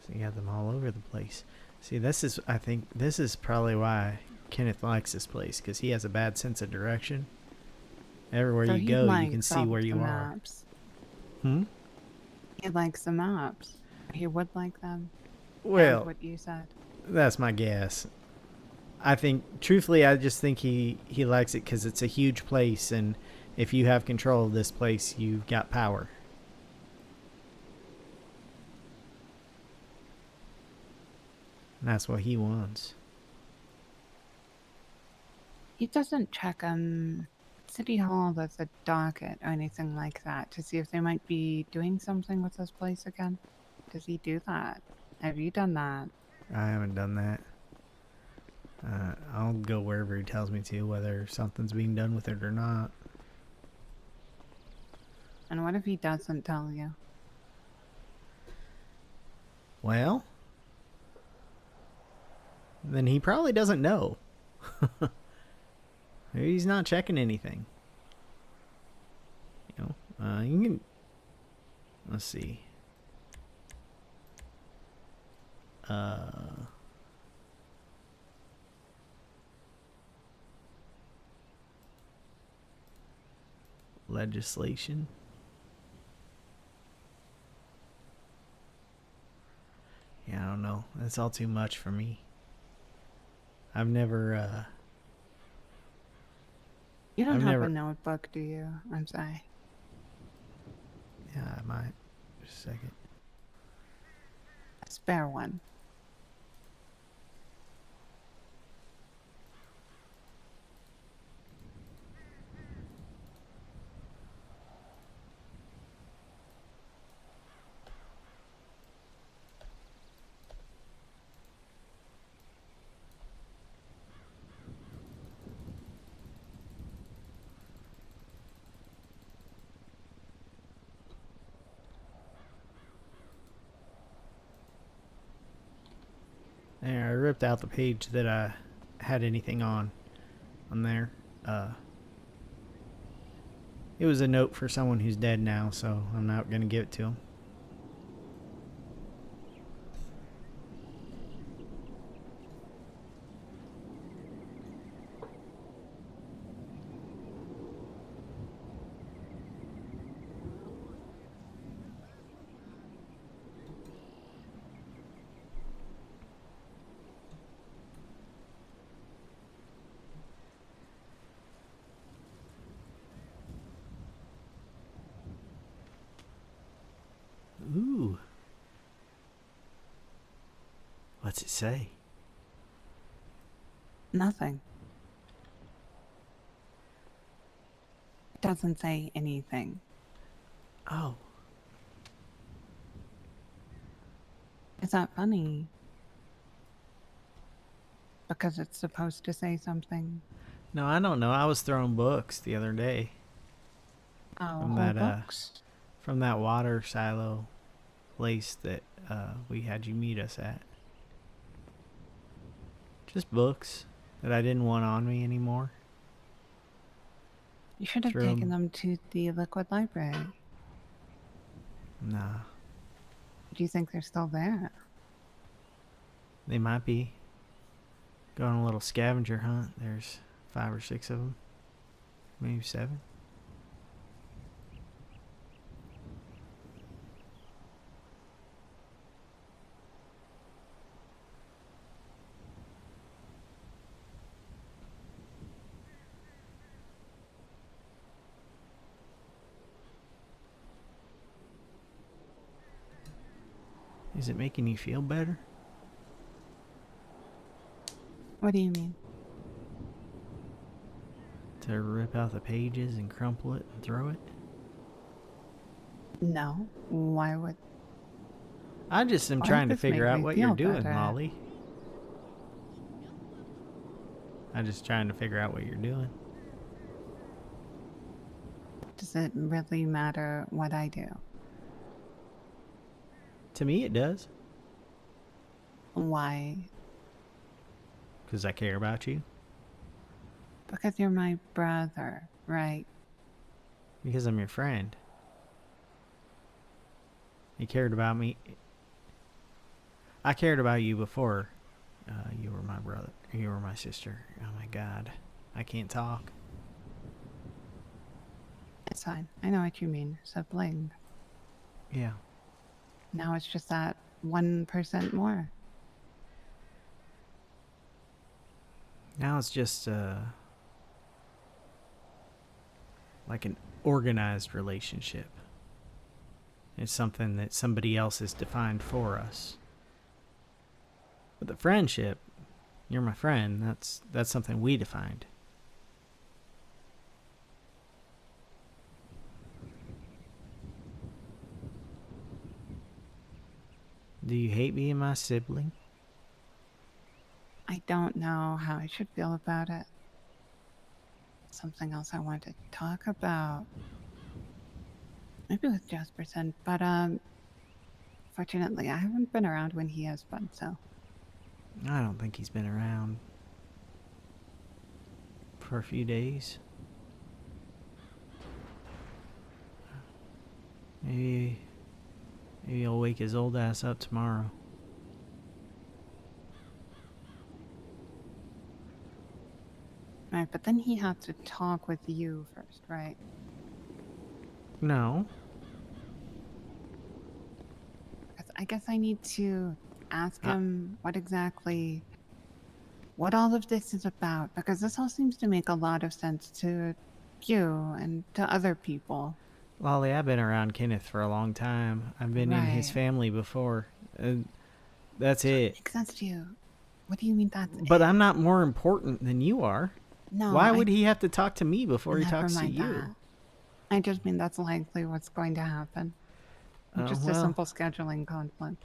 So you have them all over the place. See, I think this is probably why Kenneth likes this place, because he has a bad sense of direction. Everywhere So you he go, you likes can see all where the you are. maps. Hmm? He likes the maps. He would like them. And Well, what you said. that's my guess. I think, truthfully, I just think he likes it because it's a huge place, and if you have control of this place, you've got power. And that's what he wants. He doesn't check City Hall with a docket or anything like that to see if they might be doing something with this place again. Does he do that? Have you done that? I haven't done that. I'll go wherever he tells me to, whether something's being done with it or not. And what if he doesn't tell you? Well, then he probably doesn't know. Maybe he's not checking anything. You know, you can. Let's see. Legislation. Yeah, I don't know. That's all too much for me. I've never. You don't I've have never. a notebook, do you? I'm sorry. Yeah, I might. Just a second. A spare one. There, I ripped out the page that I had anything on there. It was a note for someone who's dead now, so I'm not going to give it to him. Ooh. What's it say? Nothing. It doesn't say anything. Oh. Is that funny? Because it's supposed to say something. No, I don't know. I was throwing books the other day. Oh, From whole that, books? From that water silo place that we had you meet us at. Just books that I didn't want on me anymore. You should have Threw taken 'em. them to the Liquid Library. Nah, Do you think they're still there? they might be. Go on a little scavenger hunt. There's 5 or 6 of them. Maybe 7. Is it making you feel better? What do you mean? To rip out the pages and crumple it and throw it? No. Why would... I just am Why trying would to this figure make out me what feel you're doing, better? Molly. I'm just trying to figure out what you're doing. Does it really matter what I do? To me, it does. Why? Because I care about you. Because you're my brother, right? Because I'm your friend. You cared about me. I cared about you before you were my brother. You were my sister. Oh my God. I can't talk. It's fine. I know what you mean. Sibling. Yeah. Now it's just that 1% more. Now it's just like an organized relationship. It's something that somebody else has defined for us. But the friendship, you're my friend, that's something we defined. Do you hate being my sibling? I don't know how I should feel about it. Something else I want to talk about. Maybe with Jesperson, but fortunately I haven't been around when he has been, so. I don't think he's been around for a few days. Maybe I'll wake his old ass up tomorrow. Right, but then he had to talk with you first, right? No. Because I guess I need to ask him what all of this is about, because this all seems to make a lot of sense to you and to other people. Lolly, I've been around Kenneth for a long time. I've been in his Right. family before. That's it. Makes sense to you. What do you mean that's But it? I'm not more important than you are. No. Why would he have to talk to me before he Never talks to mind you? that. I just mean that's likely what's going to happen. Just a Well, simple scheduling conflict.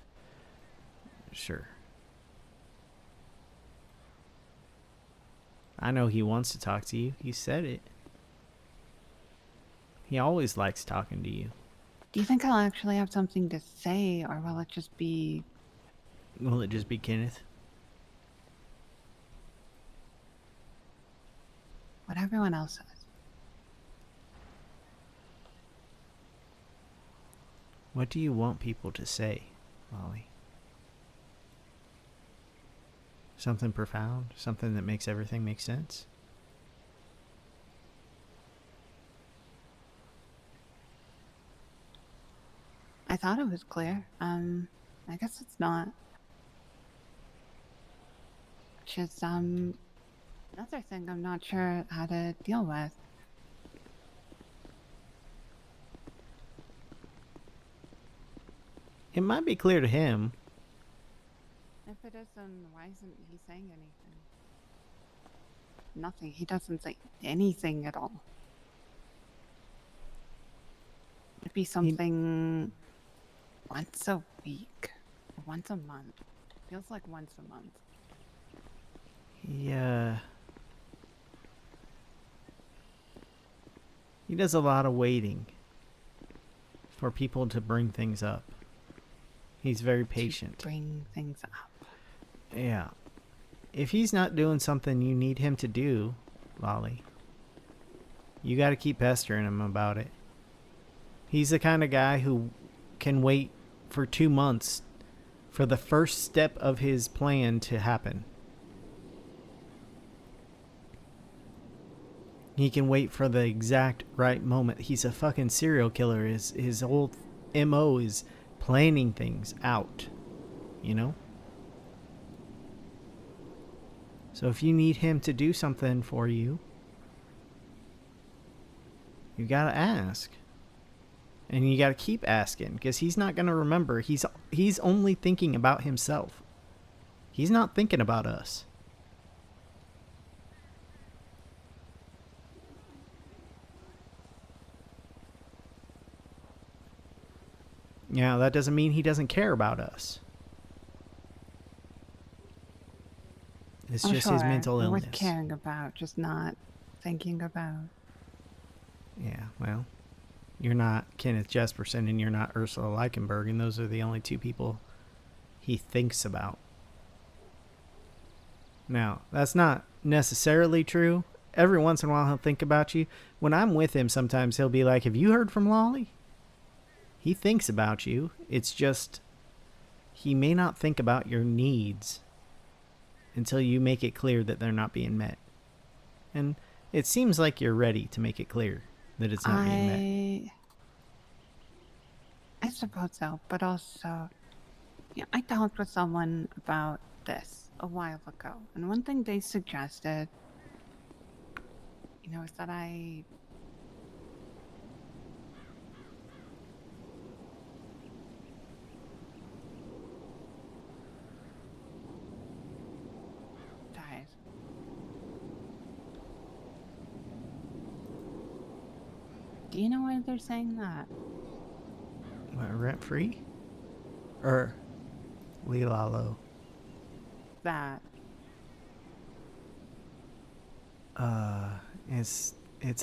sure. I know he wants to talk to you. He said it. He always likes talking to you. Do you think I'll actually have something to say, or will it just be... Will it just be Kenneth? what everyone else says? What do you want people to say, Lolly? Something profound? Something that makes everything make sense? I thought it was clear. I guess it's not. Which is, another thing I'm not sure how to deal with. It might be clear to him. If it is, then why isn't he saying anything? Nothing. He doesn't say anything at all. It'd be something once a week, or once a month. Feels like once a month. He does a lot of waiting for people to bring things up. He's very patient. To bring things up. Yeah. If he's not doing something you need him to do, Lolly, you got to keep pestering him about it. He's the kind of guy who can wait for 2 months for the first step of his plan to happen. He can wait for the exact right moment. He's a fucking serial killer. His whole MO is planning things out, you know? So if you need him to do something for you, you gotta ask. And you gotta keep asking, because he's not gonna remember. He's only thinking about himself. He's not thinking about us. Yeah, that doesn't mean he doesn't care about us. It's just his mental illness. Worth caring about, just not thinking about. Yeah, well, you're not Kenneth Jesperson and you're not Ursula Leichenberg, and those are the only two people he thinks about. Now, that's not necessarily true. Every once in a while he'll think about you. When I'm with him, sometimes he'll be like, "Have you heard from Lolly?" He thinks about you. It's just he may not think about your needs until you make it clear that they're not being met. And it seems like you're ready to make it clear that it's not being met. I suppose so, but also, I talked with someone about this a while ago, and one thing they suggested, is that I died. Do you know why they're saying that? What, rent free? Or Lilalo? That. It's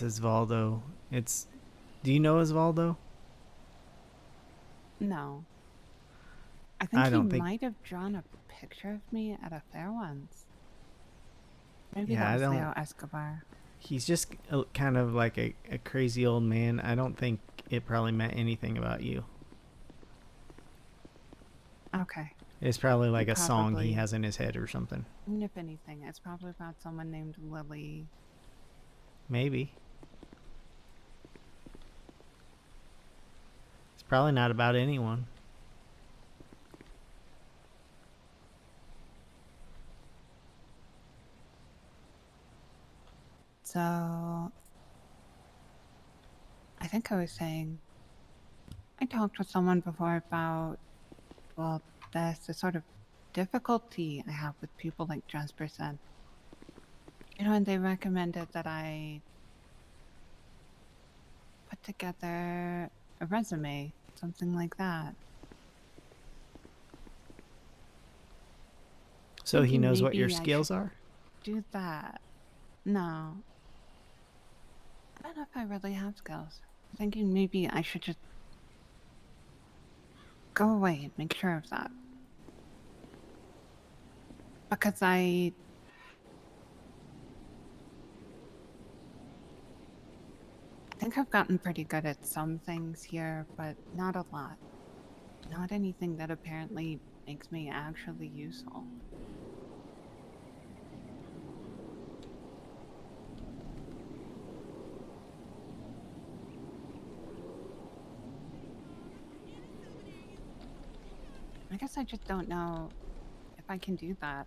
Osvaldo. Do you know Osvaldo? No. I think I he don't think. might have drawn a picture of me at a fair once. Maybe Yeah, that I was don't. Leo Escobar. He's just kind of like a crazy old man. I don't think it probably meant anything about you. Okay. It's probably like a song he Probably. has in his head or something. And if anything, it's probably about someone named Lily. Maybe. It's probably not about anyone. So, I think I was saying, I talked with someone before about, well, the sort of difficulty I have with people like Jasperson. And they recommended that I put together a resume, something like that. So he Thinking knows what your maybe I skills are? do that. No. I don't know if I really have skills. Thinking maybe I should just go away and make sure of that. Because I think I've gotten pretty good at some things here, but not a lot. Not anything that apparently makes me actually useful. I guess I just don't know if I can do that.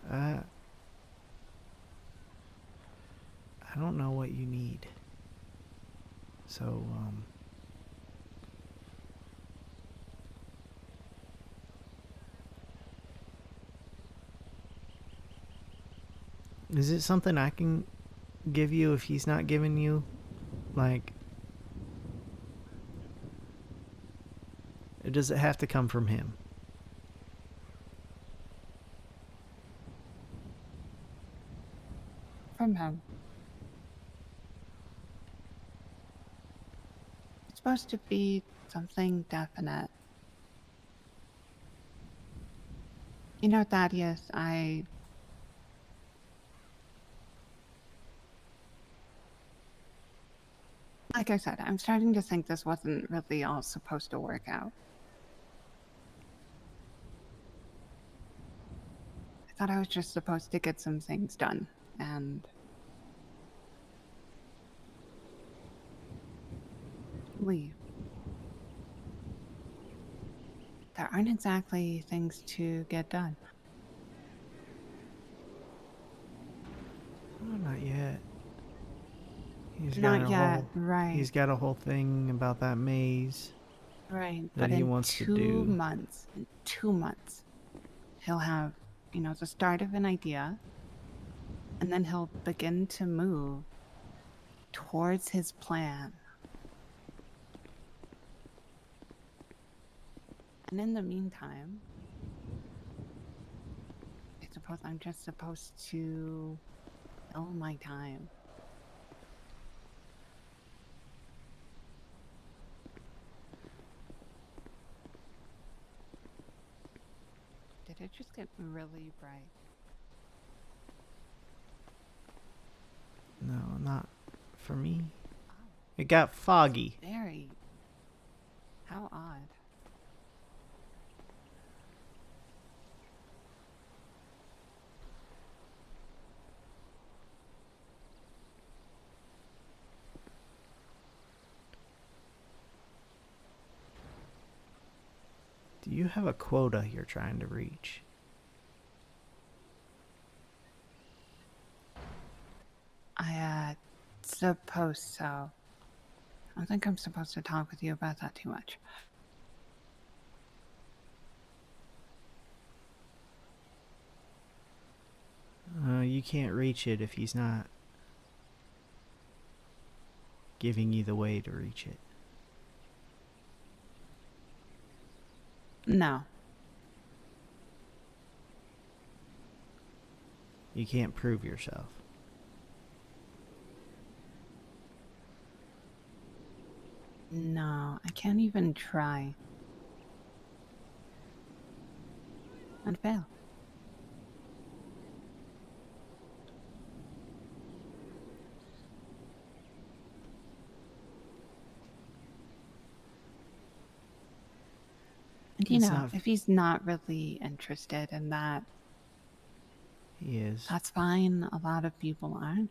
I don't know what you need. So, is it something I can give you if he's not giving you? Like, or does it have to come from him? From him. It's supposed to be something definite. Thaddeus, like I said, I'm starting to think this wasn't really all supposed to work out. I thought I was just supposed to get some things done, and leave. There aren't exactly things to get done. Oh, not yet. Not yet, right. He's got a whole thing about that maze. Right, that but he in wants to 2 do. months, he'll have, the start of an idea, and then he'll begin to move towards his plan. And in the meantime, I suppose I'm just supposed to fill my time. Did it just get really bright? No, not for me. Oh, It got foggy. very. How odd. Do you have a quota you're trying to reach? I suppose so. I don't think I'm supposed to talk with you about that too much. You can't reach it if he's not giving you the way to reach it. No. You can't prove yourself. No, I can't even try. And fail. And you It's know, not- if he's not really interested in that, He is. that's fine. A lot of people aren't.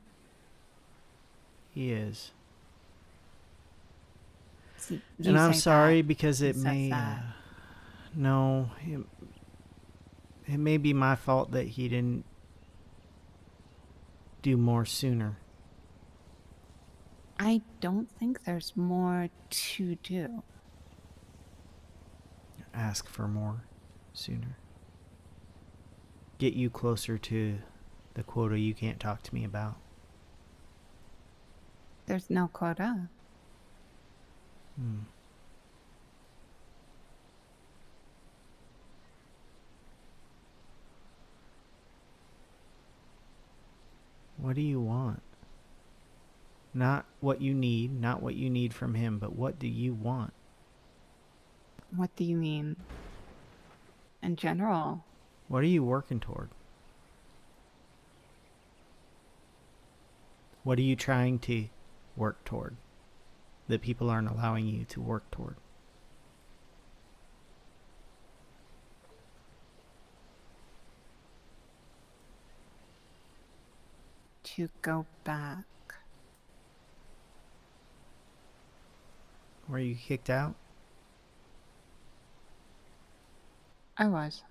He is. See, And you I'm say sorry that, because he it says may... that. no, it may be my fault that he didn't do more sooner. I don't think there's more to do. Ask for more sooner. Get you closer to the quota you can't talk to me about. There's no quota. What do you want? Not what you need, not what you need from him, but what do you want? What do you mean? In general, What are you working toward? What are you trying to work toward that people aren't allowing you to work toward? to go back. Were you kicked out? I was.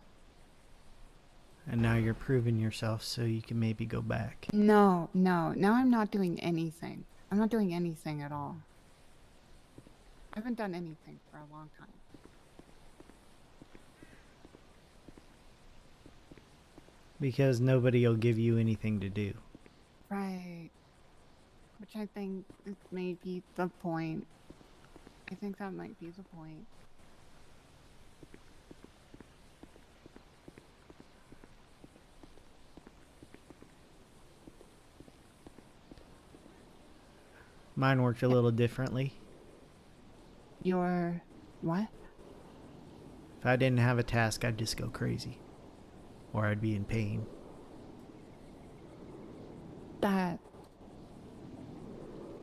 And now you're proving yourself so you can maybe go back. No. Now I'm not doing anything. I'm not doing anything at all. I haven't done anything for a long time. Because nobody will give you anything to do. Right. Which I think is maybe the point. I think that might be the point. Mine worked a little differently. Your what? If I didn't have a task, I'd just go crazy. Or I'd be in pain. That.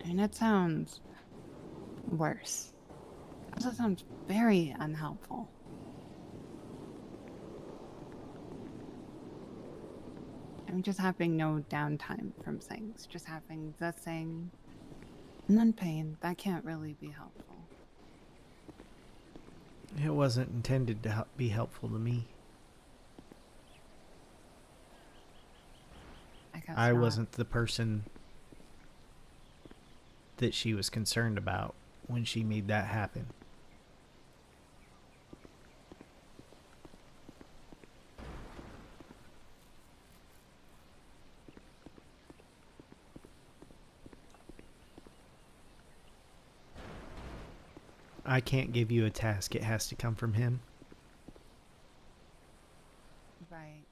I mean, it sounds worse. That sounds very unhelpful. I mean, just having no downtime from things. Just having the thing. And then pain. That can't really be helpful. It wasn't intended to be helpful to me. I guess I not. wasn't the person that she was concerned about when she made that happen. I can't give you a task. It has to come from him. Right.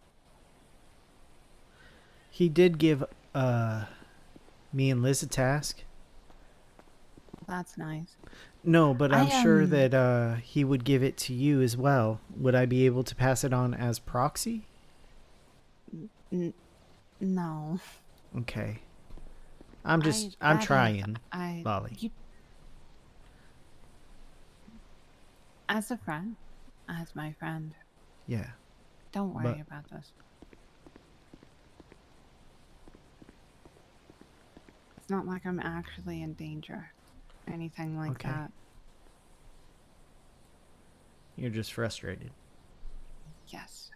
He did give me and Liz a task. That's nice. No, but I'm sure am- that he would give it to you as well. Would I be able to pass it on as proxy? No. Okay. I'm that trying, is, Lolly. As a friend, as my friend, Yeah. don't worry about this. It's not like I'm actually in danger or anything like Okay. that. You're just frustrated. Yes.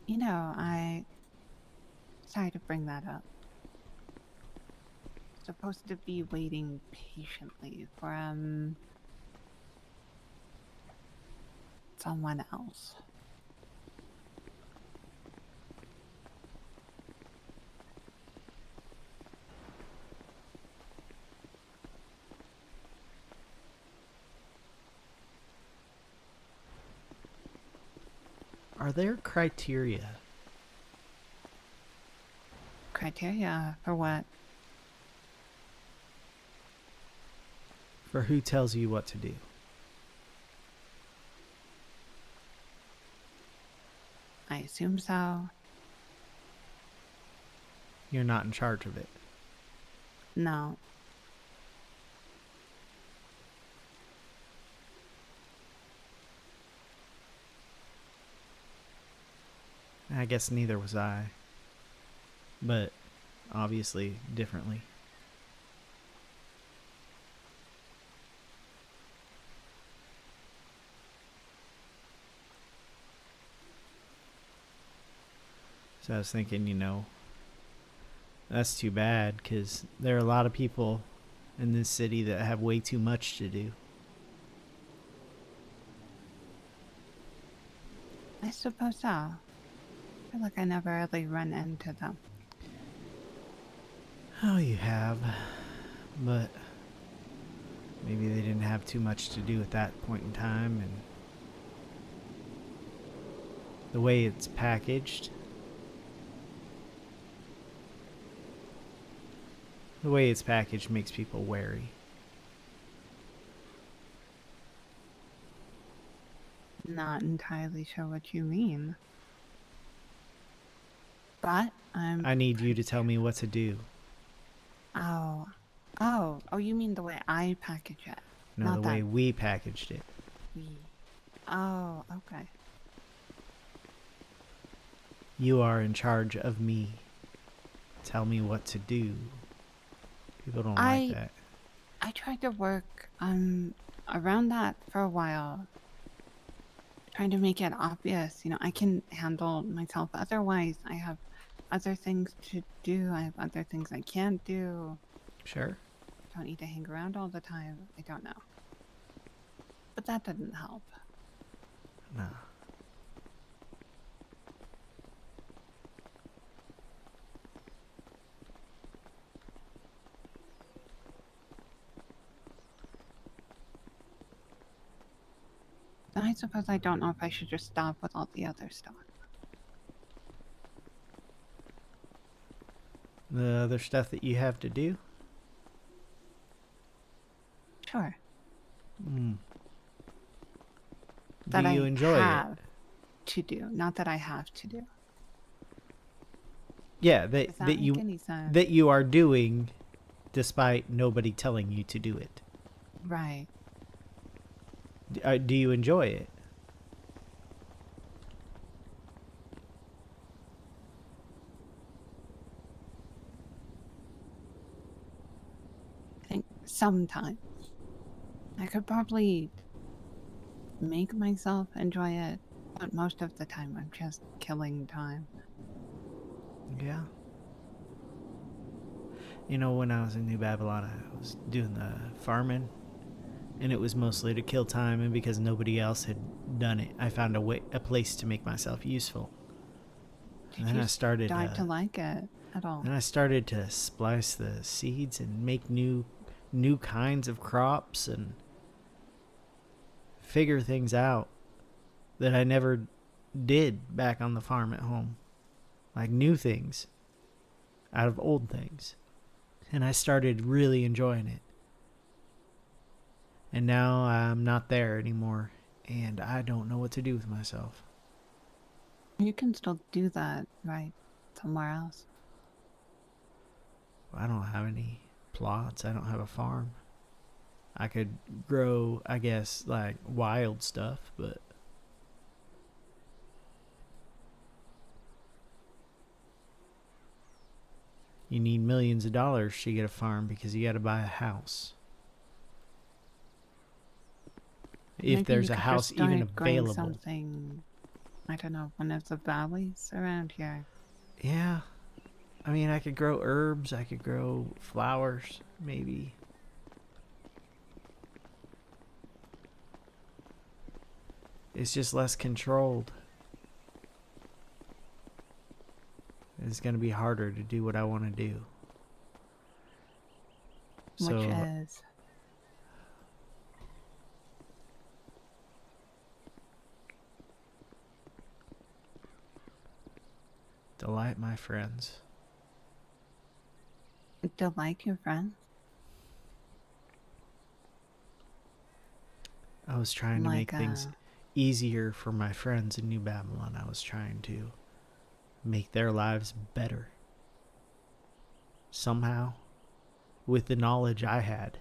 You know, sorry to bring that up. Supposed to be waiting patiently for someone else. Are there criteria? Criteria for what? For who tells you what to do? I assume so. You're not in charge of it. No. I guess neither was I. But obviously differently. So I was thinking, that's too bad because there are a lot of people in this city that have way too much to do. I suppose so. I feel like I never really run into them. Oh, you have. But maybe they didn't have too much to do at that point in time, and the way it's packaged. The way it's packaged makes people wary. Not entirely sure what you mean. But I need you to tell me what to do. Oh, you mean the way I package it? No, Not the way we packaged it. Oh, okay. You are in charge of me. Tell me what to do. People don't like that. I tried to work around that for a while. Trying to make it obvious, I can handle myself. Otherwise, I have other things to do. I have other things I can't do. Sure. Don't need to hang around all the time. I don't know. But that didn't help. No. I suppose I don't know if I should just stop with all the other stuff. The other stuff that you have to do? Sure. Do you enjoy it? To do, not that I have to do. Yeah, Does that make any sense? that you are doing despite nobody telling you to do it. Right. Do you enjoy it? I think sometimes I could probably make myself enjoy it, but most of the time I'm just killing time. Yeah. When I was in New Babylon, I was doing the farming, and it was mostly to kill time, and because nobody else had done it, I found a place to make myself useful. Did you start to like it at all? And I started to splice the seeds and make new kinds of crops and figure things out that I never did back on the farm at home. Like new things. out of old things. And I started really enjoying it. And now I'm not there anymore. And I don't know what to do with myself. You can still do that, right? Somewhere else. I don't have any plots. I don't have a farm. I could grow, I guess, like wild stuff, but you need millions of dollars to get a farm because you got to buy a house. If Maybe there's you a could house just even start growing available. something, I don't know, one of the valleys around here. Yeah. I mean, I could grow herbs. I could grow flowers, maybe. It's just less controlled. It's going to be harder to do what I want to do. Which So, is, delight my friends. delight your friends. I was trying to Like, make things easier for my friends in New Babylon. I was trying to make their lives better. Somehow, with the knowledge I had,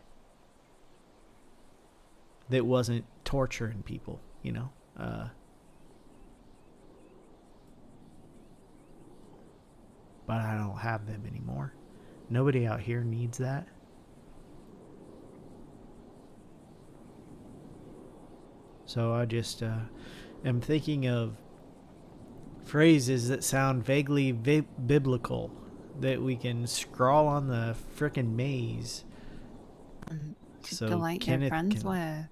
that wasn't torturing people, you know? But I don't have them anymore. Nobody out here needs that. So I just am thinking of phrases that sound vaguely biblical that we can scrawl on the frickin' maze. to So delight your Kenneth friends can, with.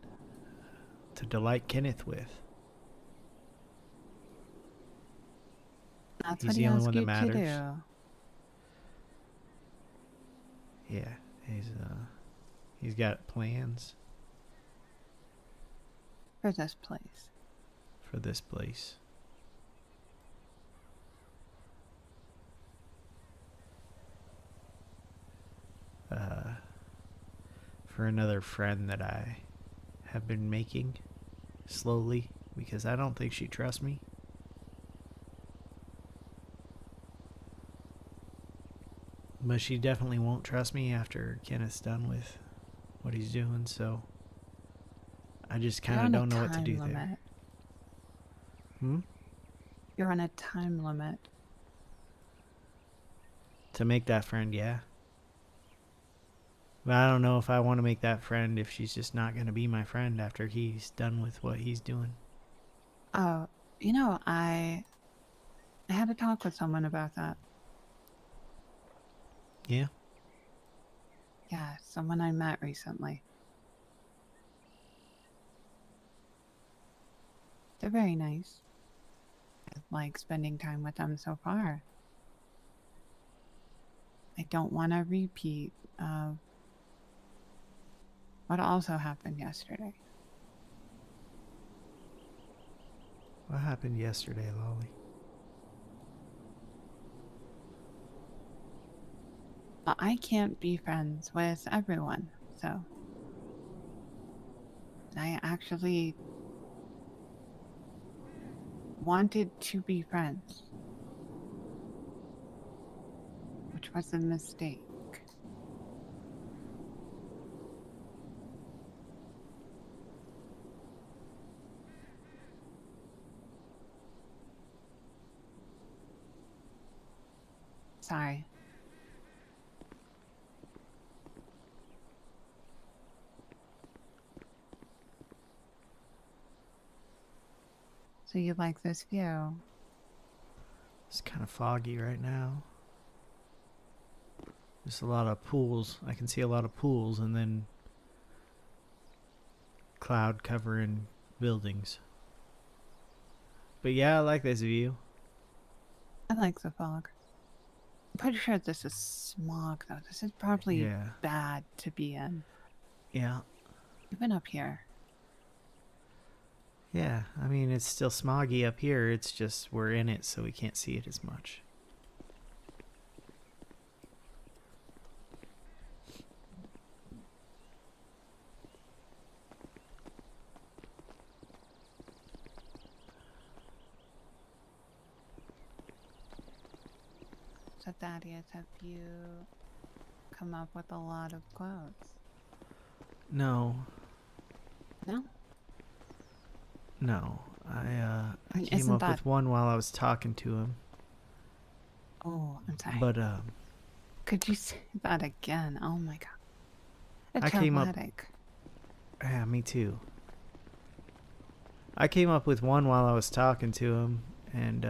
to delight Kenneth with. That's He's what he the only asked one that you to matters. do. Yeah, he's got plans For this place. for this place. For another friend that I have been making slowly because I don't think she trusts me. But she definitely won't trust me after Kenneth's done with what he's doing, so I just kind of don't know what to do there. You're on a time limit. To make that friend, yeah. But I don't know if I want to make that friend if she's just not going to be my friend after he's done with what he's doing. Oh, you know, I had a talk with someone about that. Yeah? Yeah, someone I met recently. They're very nice. I like spending time with them so far. I don't want a repeat of what also happened yesterday. What happened yesterday, Lolly? But I can't be friends with everyone, so I actually wanted to be friends, which was a mistake. Sorry. So you like this view? It's kind of foggy right now. There's a lot of pools. I can see a lot of pools and then cloud covering buildings. But yeah, I like this view. I like the fog. I'm pretty sure this is smog, though. This is probably Yeah. bad to be in. Yeah. Even up here. Yeah, I mean, it's still smoggy up here. It's just we're in it, so we can't see it as much. So, Thaddeus, have you come up with a lot of quotes? No, No? no. I mean, came isn't up that... with one while I was talking to him, Oh, I'm sorry. but Could you say that again? Oh my god. A I terrible came up. headache. Yeah, me too. I came up with one while I was talking to him, and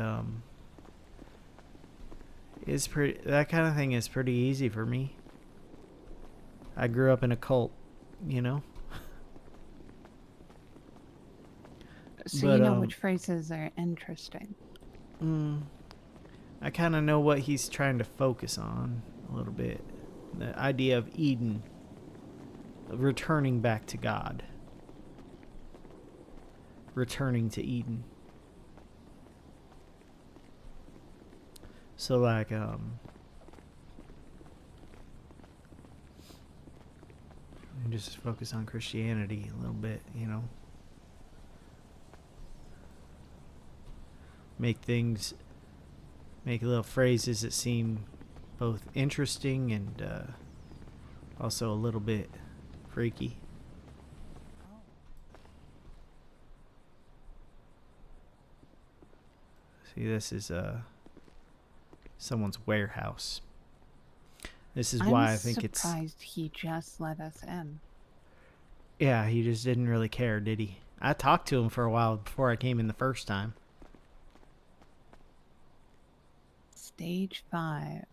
it's pretty. That kind of thing is pretty easy for me. I grew up in a cult, you know. So But you know which phrases are interesting. I kind of know what he's trying to focus on a little bit. The idea of Eden, returning back to God, returning to Eden. So like just focus on Christianity a little bit, you know. Make little phrases that seem both interesting and also a little bit freaky. See, this is someone's warehouse. This is why I think it's... I'm surprised he just let us in. Yeah, he just didn't really care, did he? I talked to him for a while before I came in the first time. Stage 5.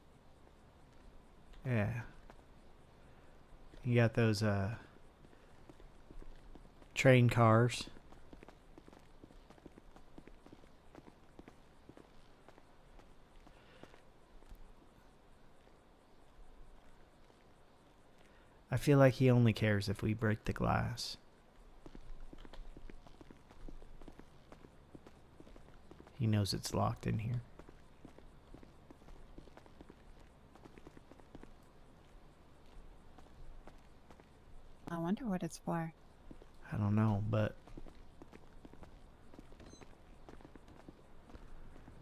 Yeah. You got those train cars. I feel like he only cares if we break the glass. He knows it's locked in here. I wonder what it's for. I don't know, but...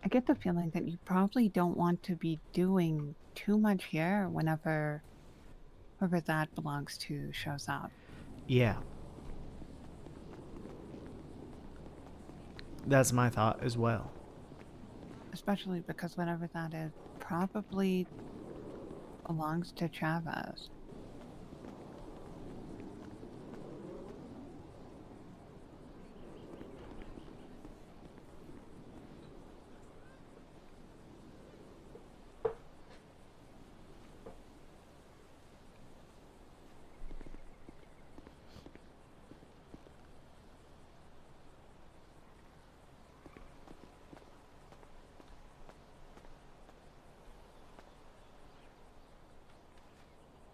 I get the feeling that you probably don't want to be doing too much here whenever whoever that belongs to shows up. Yeah. That's my thought as well. Especially because whatever that is probably belongs to Chavez.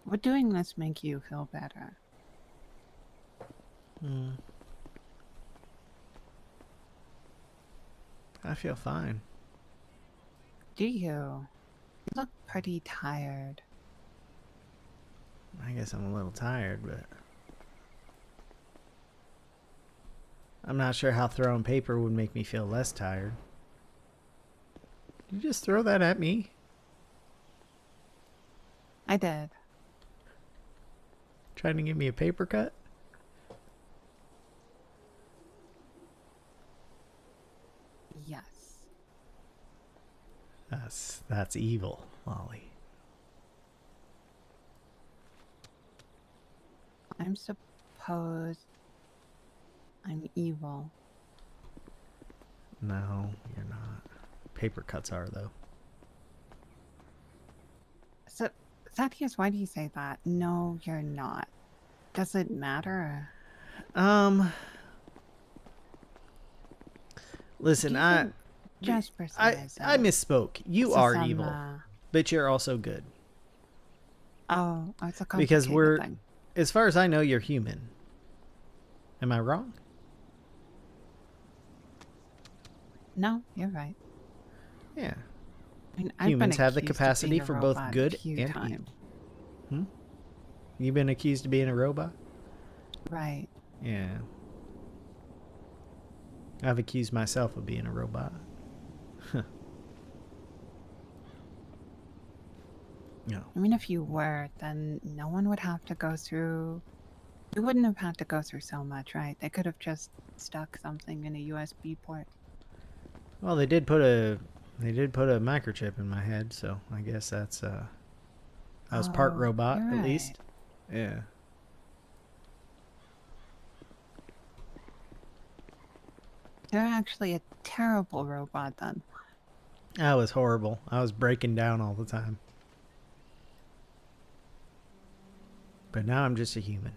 Would doing this make you feel better? I feel fine. Do you? You look pretty tired. I guess I'm a little tired, but... I'm not sure how throwing paper would make me feel less tired. Did you just throw that at me? I did. Trying to give me a paper cut? Yes. That's evil, Lolly. I'm suppose I'm evil. No, you're not. Paper cuts are, though. So, Thaddeus, why do you say that? No, you're not. Does it matter? Listen, I Just for I misspoke. You are evil, but you're also good. Oh, it's a Because complicated thing. as far as I know, you're human. Am I wrong? No, you're right. Yeah. I mean, I've Humans been have the accused of capacity being a for both robot good a few and times. evil. You've been accused of being a robot? Right. Yeah. I've accused myself of being a robot. No. I mean, if you were, then no one would have to go through. You wouldn't have had to go through so much, right? They could have just stuck something in a USB port. Well, they did put a microchip in my head, so I guess that's I was part Oh, robot you're at right. least. Yeah. You're actually a terrible robot then. That was horrible. I was breaking down all the time. But now I'm just a human.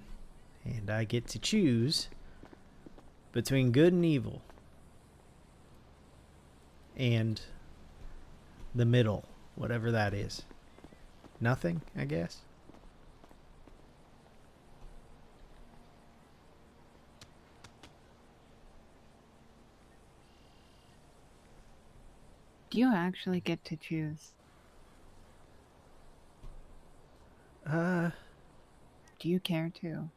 And I get to choose between good and evil. And the middle, whatever that is. Nothing, I guess. Do you actually get to choose? Do you care to?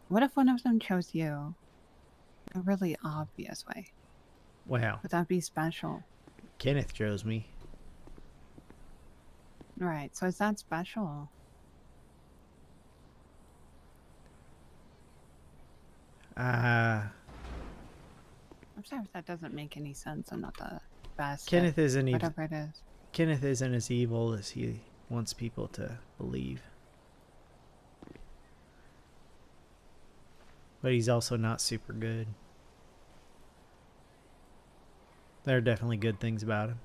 What if one of them chose you? In a really obvious way. Wow. Would that be special? Kenneth chose me. Right, so is that special? Uh, I'm sorry if that doesn't make any sense. I'm not the best Kenneth at isn't even, whatever it is. Kenneth isn't as evil as he wants people to believe. But he's also not super good. There are definitely good things about him.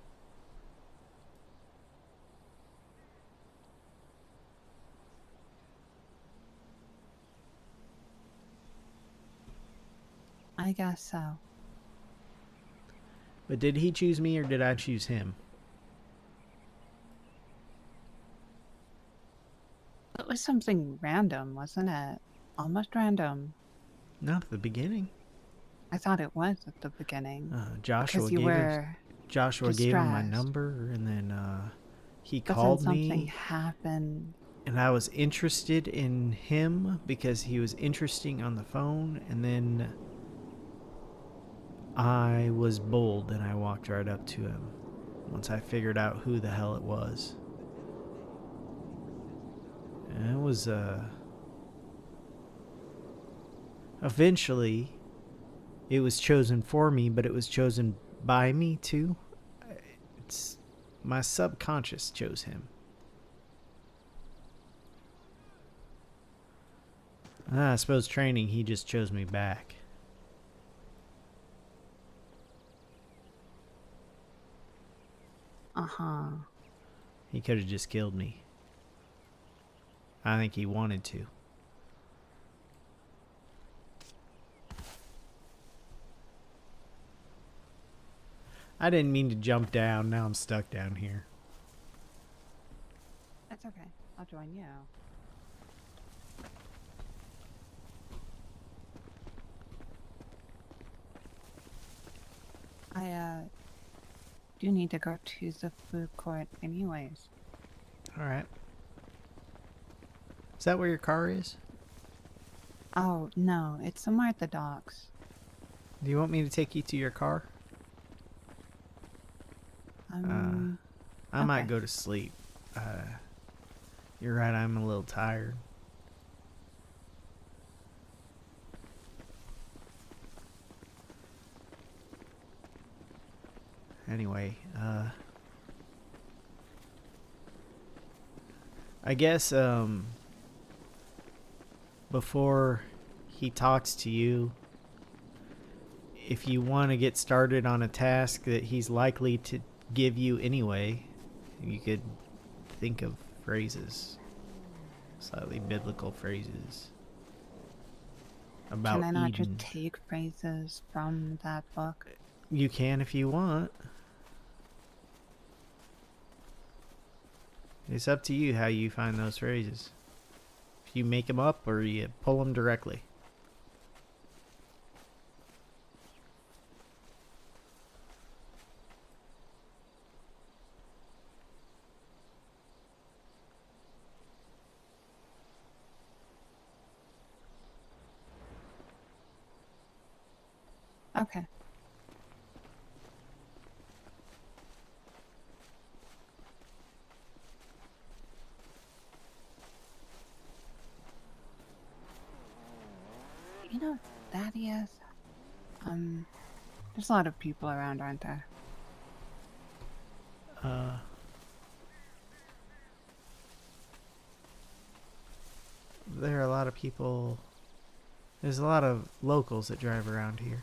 I guess so. But did he choose me or did I choose him? It was something random, wasn't it? Almost random. Not at the beginning. I thought it was at the beginning. Joshua Because you were gave him my distressed. number, and then he But then called something me, happened. and I was interested in him because he was interesting on the phone, and then I was bold and I walked right up to him once I figured out who the hell it was. And it was eventually it was chosen for me, but it was chosen by me too. It's my subconscious chose him. I suppose training, he just chose me back. Uh-huh. He could have just killed me. I think he wanted to. I didn't mean to jump down. Now I'm stuck down here. That's okay. I'll join you. I do need to go to the food court anyways. Alright. Is that where your car is? Oh, no, it's somewhere at the docks. Do you want me to take you to your car? I might Okay. go to sleep. You're right, I'm a little tired. Anyway, I guess before he talks to you, if you want to get started on a task that he's likely to give you anyway, you could think of phrases, slightly biblical phrases about Can I not just Eden. take phrases from that book? You can if you want. It's up to you how you find those phrases. If you make them up or you pull them directly. Okay. know Thaddeus? There's a lot of people around, aren't there? There are a lot of people. There's a lot of locals that drive around here.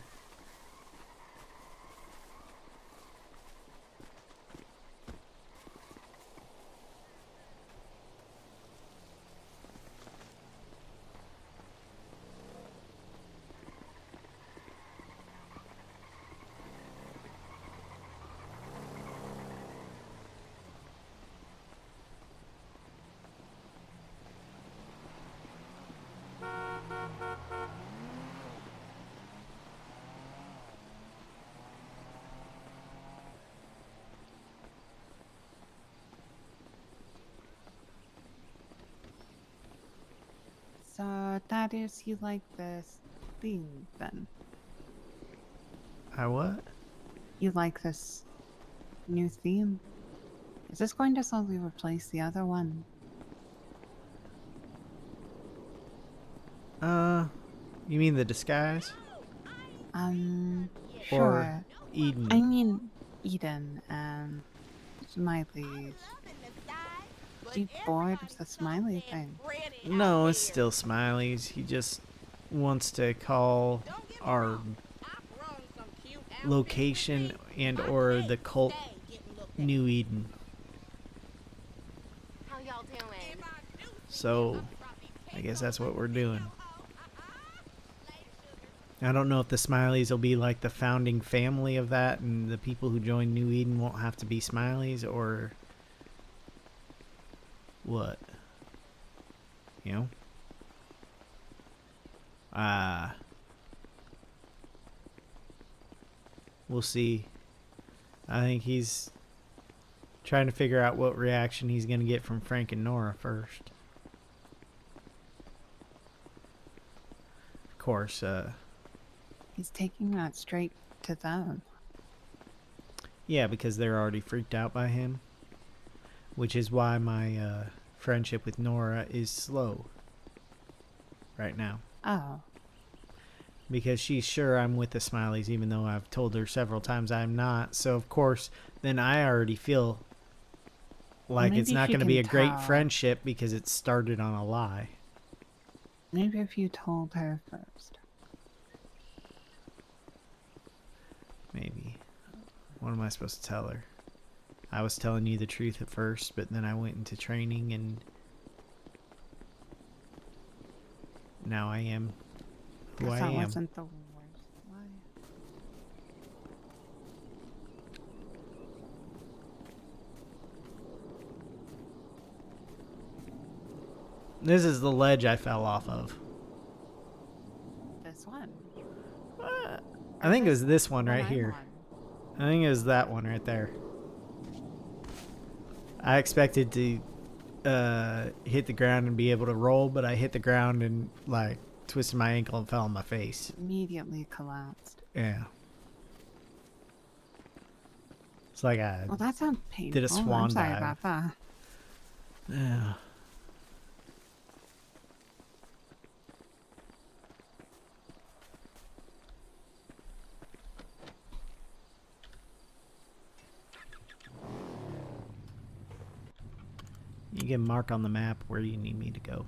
So, Thaddeus, you like this theme then? I what? You like this new theme? Is this going to slowly replace the other one? You mean the disguise? Sure. Or Eden? I mean, Eden and Smileys. Are you bored of the smiley thing? No, it's still Smileys. He just wants to call our location and or the cult New Eden. So, I guess that's what we're doing. I don't know if the Smileys will be like the founding family of that and the people who join New Eden won't have to be Smileys or what? You know? We'll see. I think he's trying to figure out what reaction he's going to get from Frank and Nora first. Of course, He's taking that straight to them. yeah, because they're already freaked out by him. Which is why my friendship with Nora is slow right now. Oh. Because she's sure I'm with the Smileys, even though I've told her several times I'm not. So, of course, then I already feel like it's not going to be a great friendship because it started on a lie. Maybe if you told her first. Maybe. What am I supposed to tell her? I was telling you the truth at first, but then I went into training and now I am who I That am. wasn't the worst lie. This is the ledge I fell off of. This one. I think it was this one right I'm here. on. I think it was that one right there. I expected to hit the ground and be able to roll, but I hit the ground and like twisted my ankle and fell on my face. Immediately collapsed. Yeah. It's like I Well, that sounds painful. did a swan I'm sorry dive. about that. Yeah. You can mark on the map where you need me to go.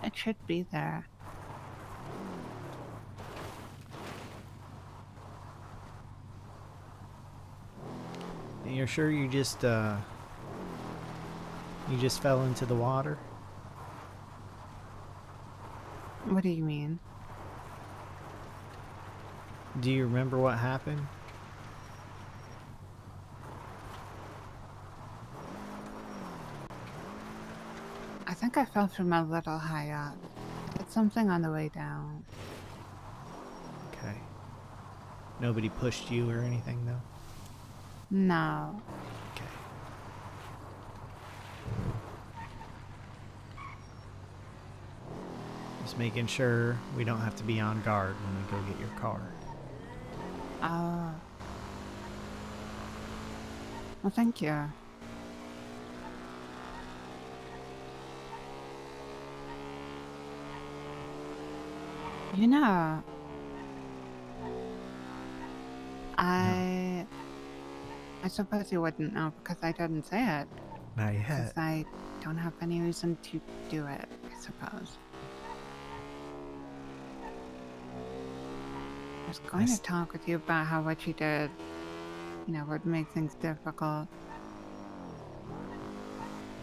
It should be there. And you're sure you just fell into the water? What do you mean? Do you remember what happened? I think I fell from a little high up. I did something on the way down. Okay. Nobody pushed you or anything, though? No. Okay. Just making sure we don't have to be on guard when we go get your car. Oh. Well, thank you. You know, No, I suppose you wouldn't know because I didn't say it. not Because yet. I don't have any reason to do it, I suppose. I was going to talk with you about how what you did, would make things difficult.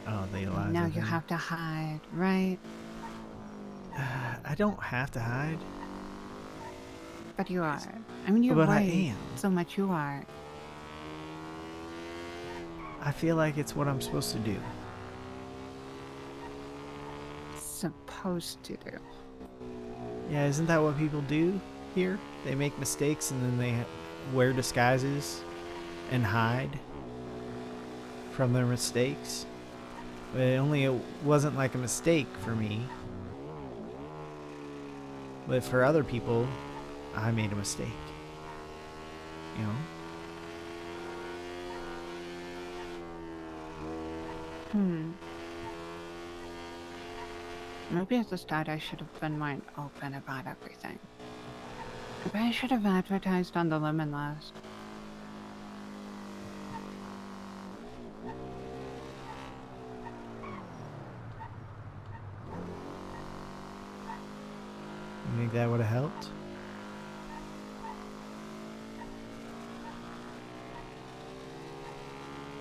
Oh, the And Eliza now you thing. have to hide, right? I don't have to hide. But you are. I mean, you're But I right. am. So much you are. I feel like it's what I'm supposed to do. Supposed to do. Yeah, isn't that what people do here? They make mistakes and then they wear disguises and hide from their mistakes. But it wasn't like a mistake for me. But for other people, I made a mistake. You know? Maybe at the start I should have been more open about everything. Maybe I should have advertised on the lemon list. You think that would have helped?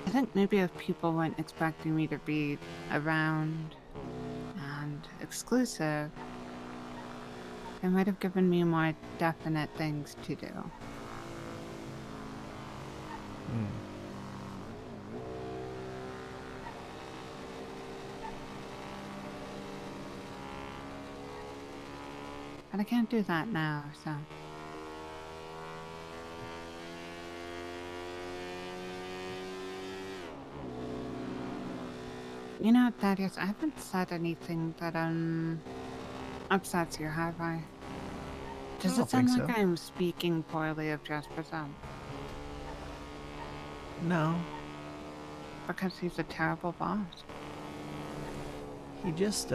I think maybe if people weren't expecting me to be around and exclusive, they might have given me more definite things to do. But I can't do that now, so. You know, Thaddeus, I haven't said anything that upsets you, have I? Does I it don't sound think like so. I'm speaking poorly of Jesperson? No. Because he's a terrible boss. He just,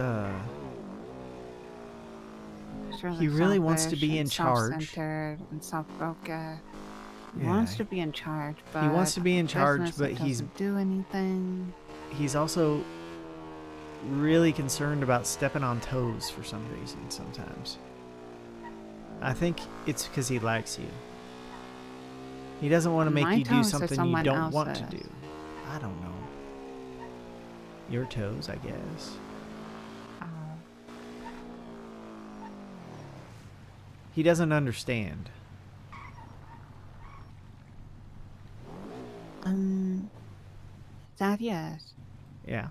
He's really he really wants to selfish be and in charge. self-centered and self-focused. He Yeah. wants to be in charge, but He wants to be in charge, business but that doesn't do anything. he's also really concerned about stepping on toes for some reason sometimes. I think it's because he likes you. He doesn't want to make My you do toes are something you someone don't want to else's. do. I don't know. Your toes, I guess. He doesn't understand. Thaddeus. Yeah.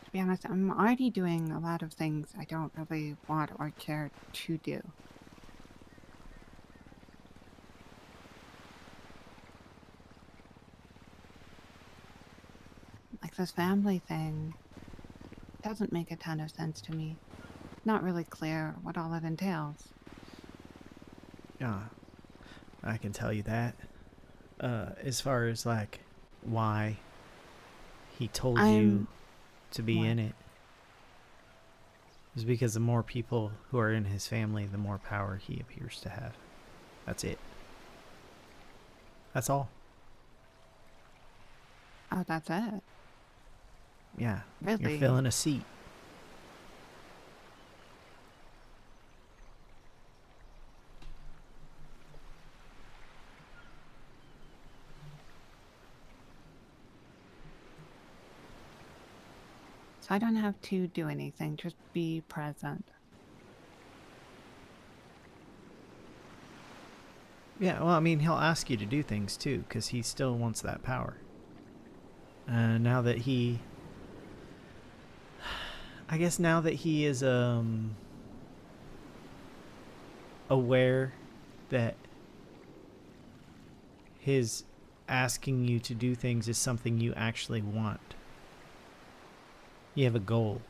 To be honest, I'm already doing a lot of things I don't really want or care to do. Like this family thing doesn't make a ton of sense to me. Not really clear what all it entails. Yeah. I can tell you that. As far as like why he told you to be in it is because the more people who are in his family, the more power he appears to have. That's it. That's all. Oh, that's it? Yeah. Really? You're filling a seat. So I don't have to do anything, just be present. Yeah, well, I mean, he'll ask you to do things too, because he still wants that power. Now that he... I guess now that he is aware that his asking you to do things is something you actually want. You have a goal.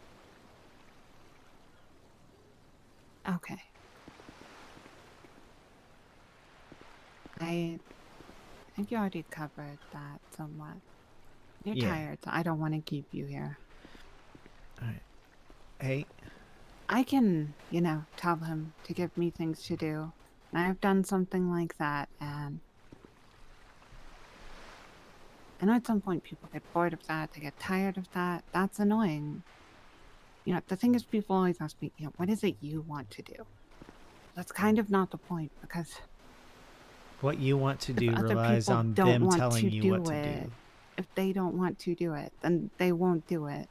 Okay. I think you already covered that somewhat. You're Yeah. tired, so I don't want to keep you here. All right. Hey, I can, tell him to give me things to do. And I've done something like that, and I know at some point people get bored of that, they get tired of that. That's annoying. The thing is, people always ask me, what is it you want to do? That's kind of not the point, because what you want to if do other relies people on don't them want telling to you what do to it, do. if they don't want to do it, then they won't do it.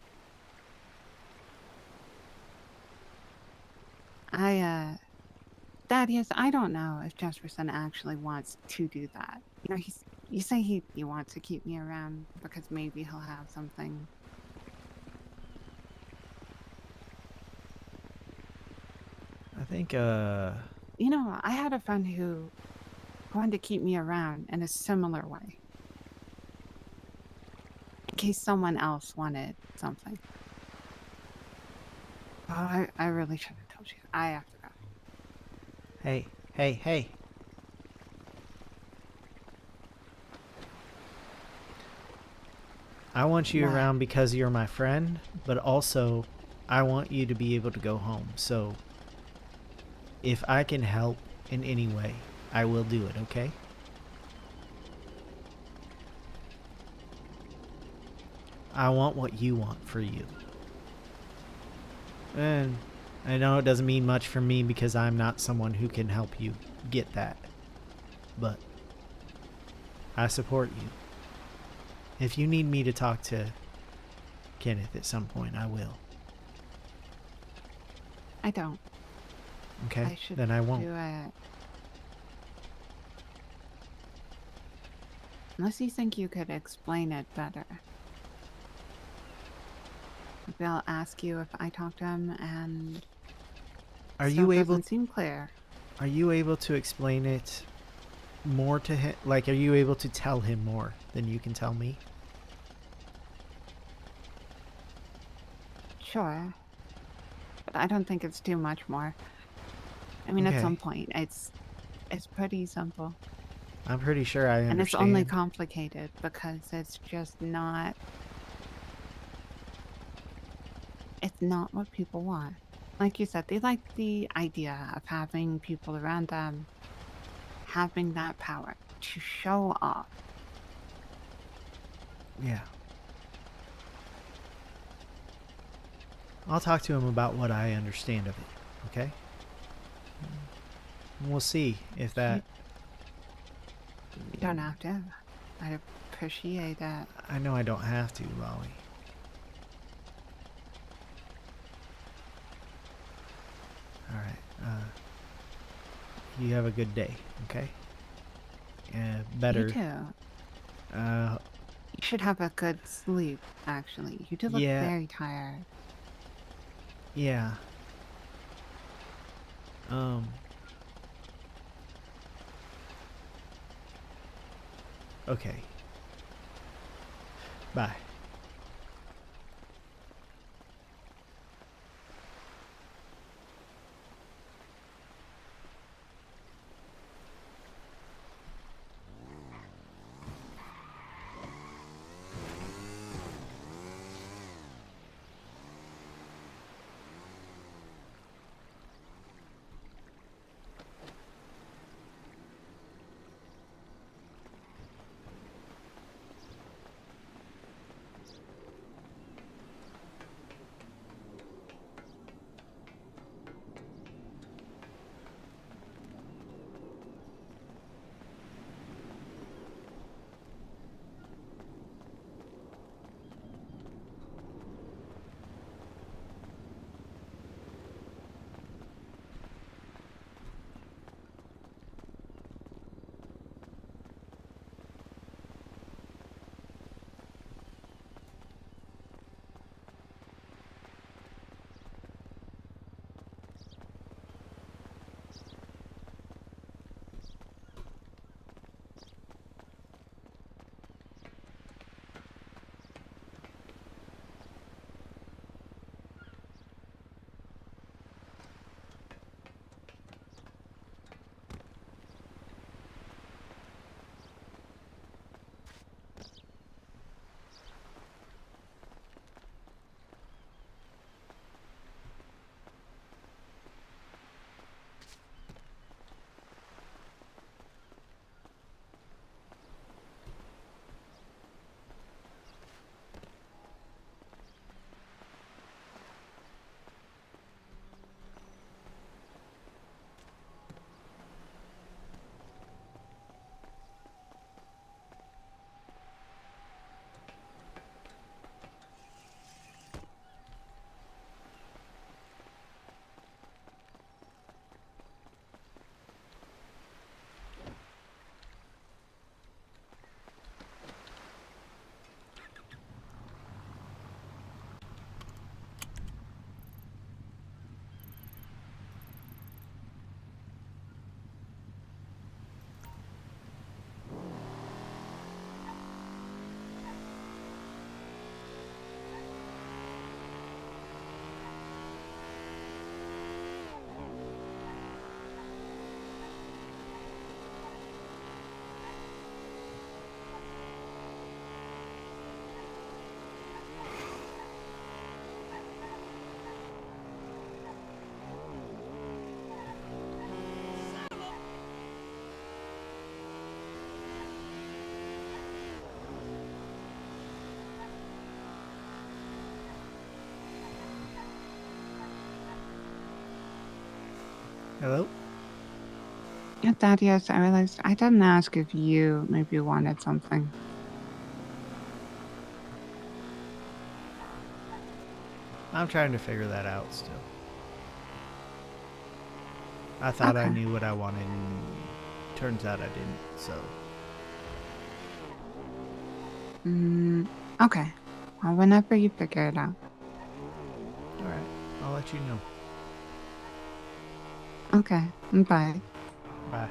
Thaddeus, I don't know if Jesperson actually wants to do that. You say he wants to keep me around because maybe he'll have something. I think, I had a friend who wanted to keep me around in a similar way. In case someone else wanted something. Oh, I really should have told you. I have to go. hey, hey, hey. I want you What? around because you're my friend, but also I want you to be able to go home. So if I can help in any way, I will do it, okay? I want what you want for you. And I know it doesn't mean much for me because I'm not someone who can help you get that. But I support you. If you need me to talk to Kenneth at some point, I will. I don't. Okay? I should Then I won't. do it. Unless you think you could explain it better. Maybe I'll ask you if I talk to him and Are still you able doesn't seem clear. Are you able to explain it more to him? Like, are you able to tell him more than you can tell me? Sure. But I don't think it's too much more. I mean, at Okay. some point, it's pretty simple. I'm pretty sure I And it's only understand. complicated because it's just not... It's not what people want. Like you said, they like the idea of having people around them, having that power to show off. Yeah. I'll talk to him about what I understand of it, okay? And we'll see if that... You don't have to. I'd appreciate it. I know I don't have to, Lolly. Alright, you have a good day, okay? Better. You too. Uh, You should have a good sleep, actually. You do look yeah, very tired. yeah. Okay. Bye. Hello? Yeah, Thaddeus, I realized I didn't ask if you maybe wanted something. I'm trying to figure that out still. I thought I Okay. knew what I wanted, and turns out I didn't, so. Okay. Well, whenever you figure it out. Alright, I'll let you know. Okay. Bye. Bye.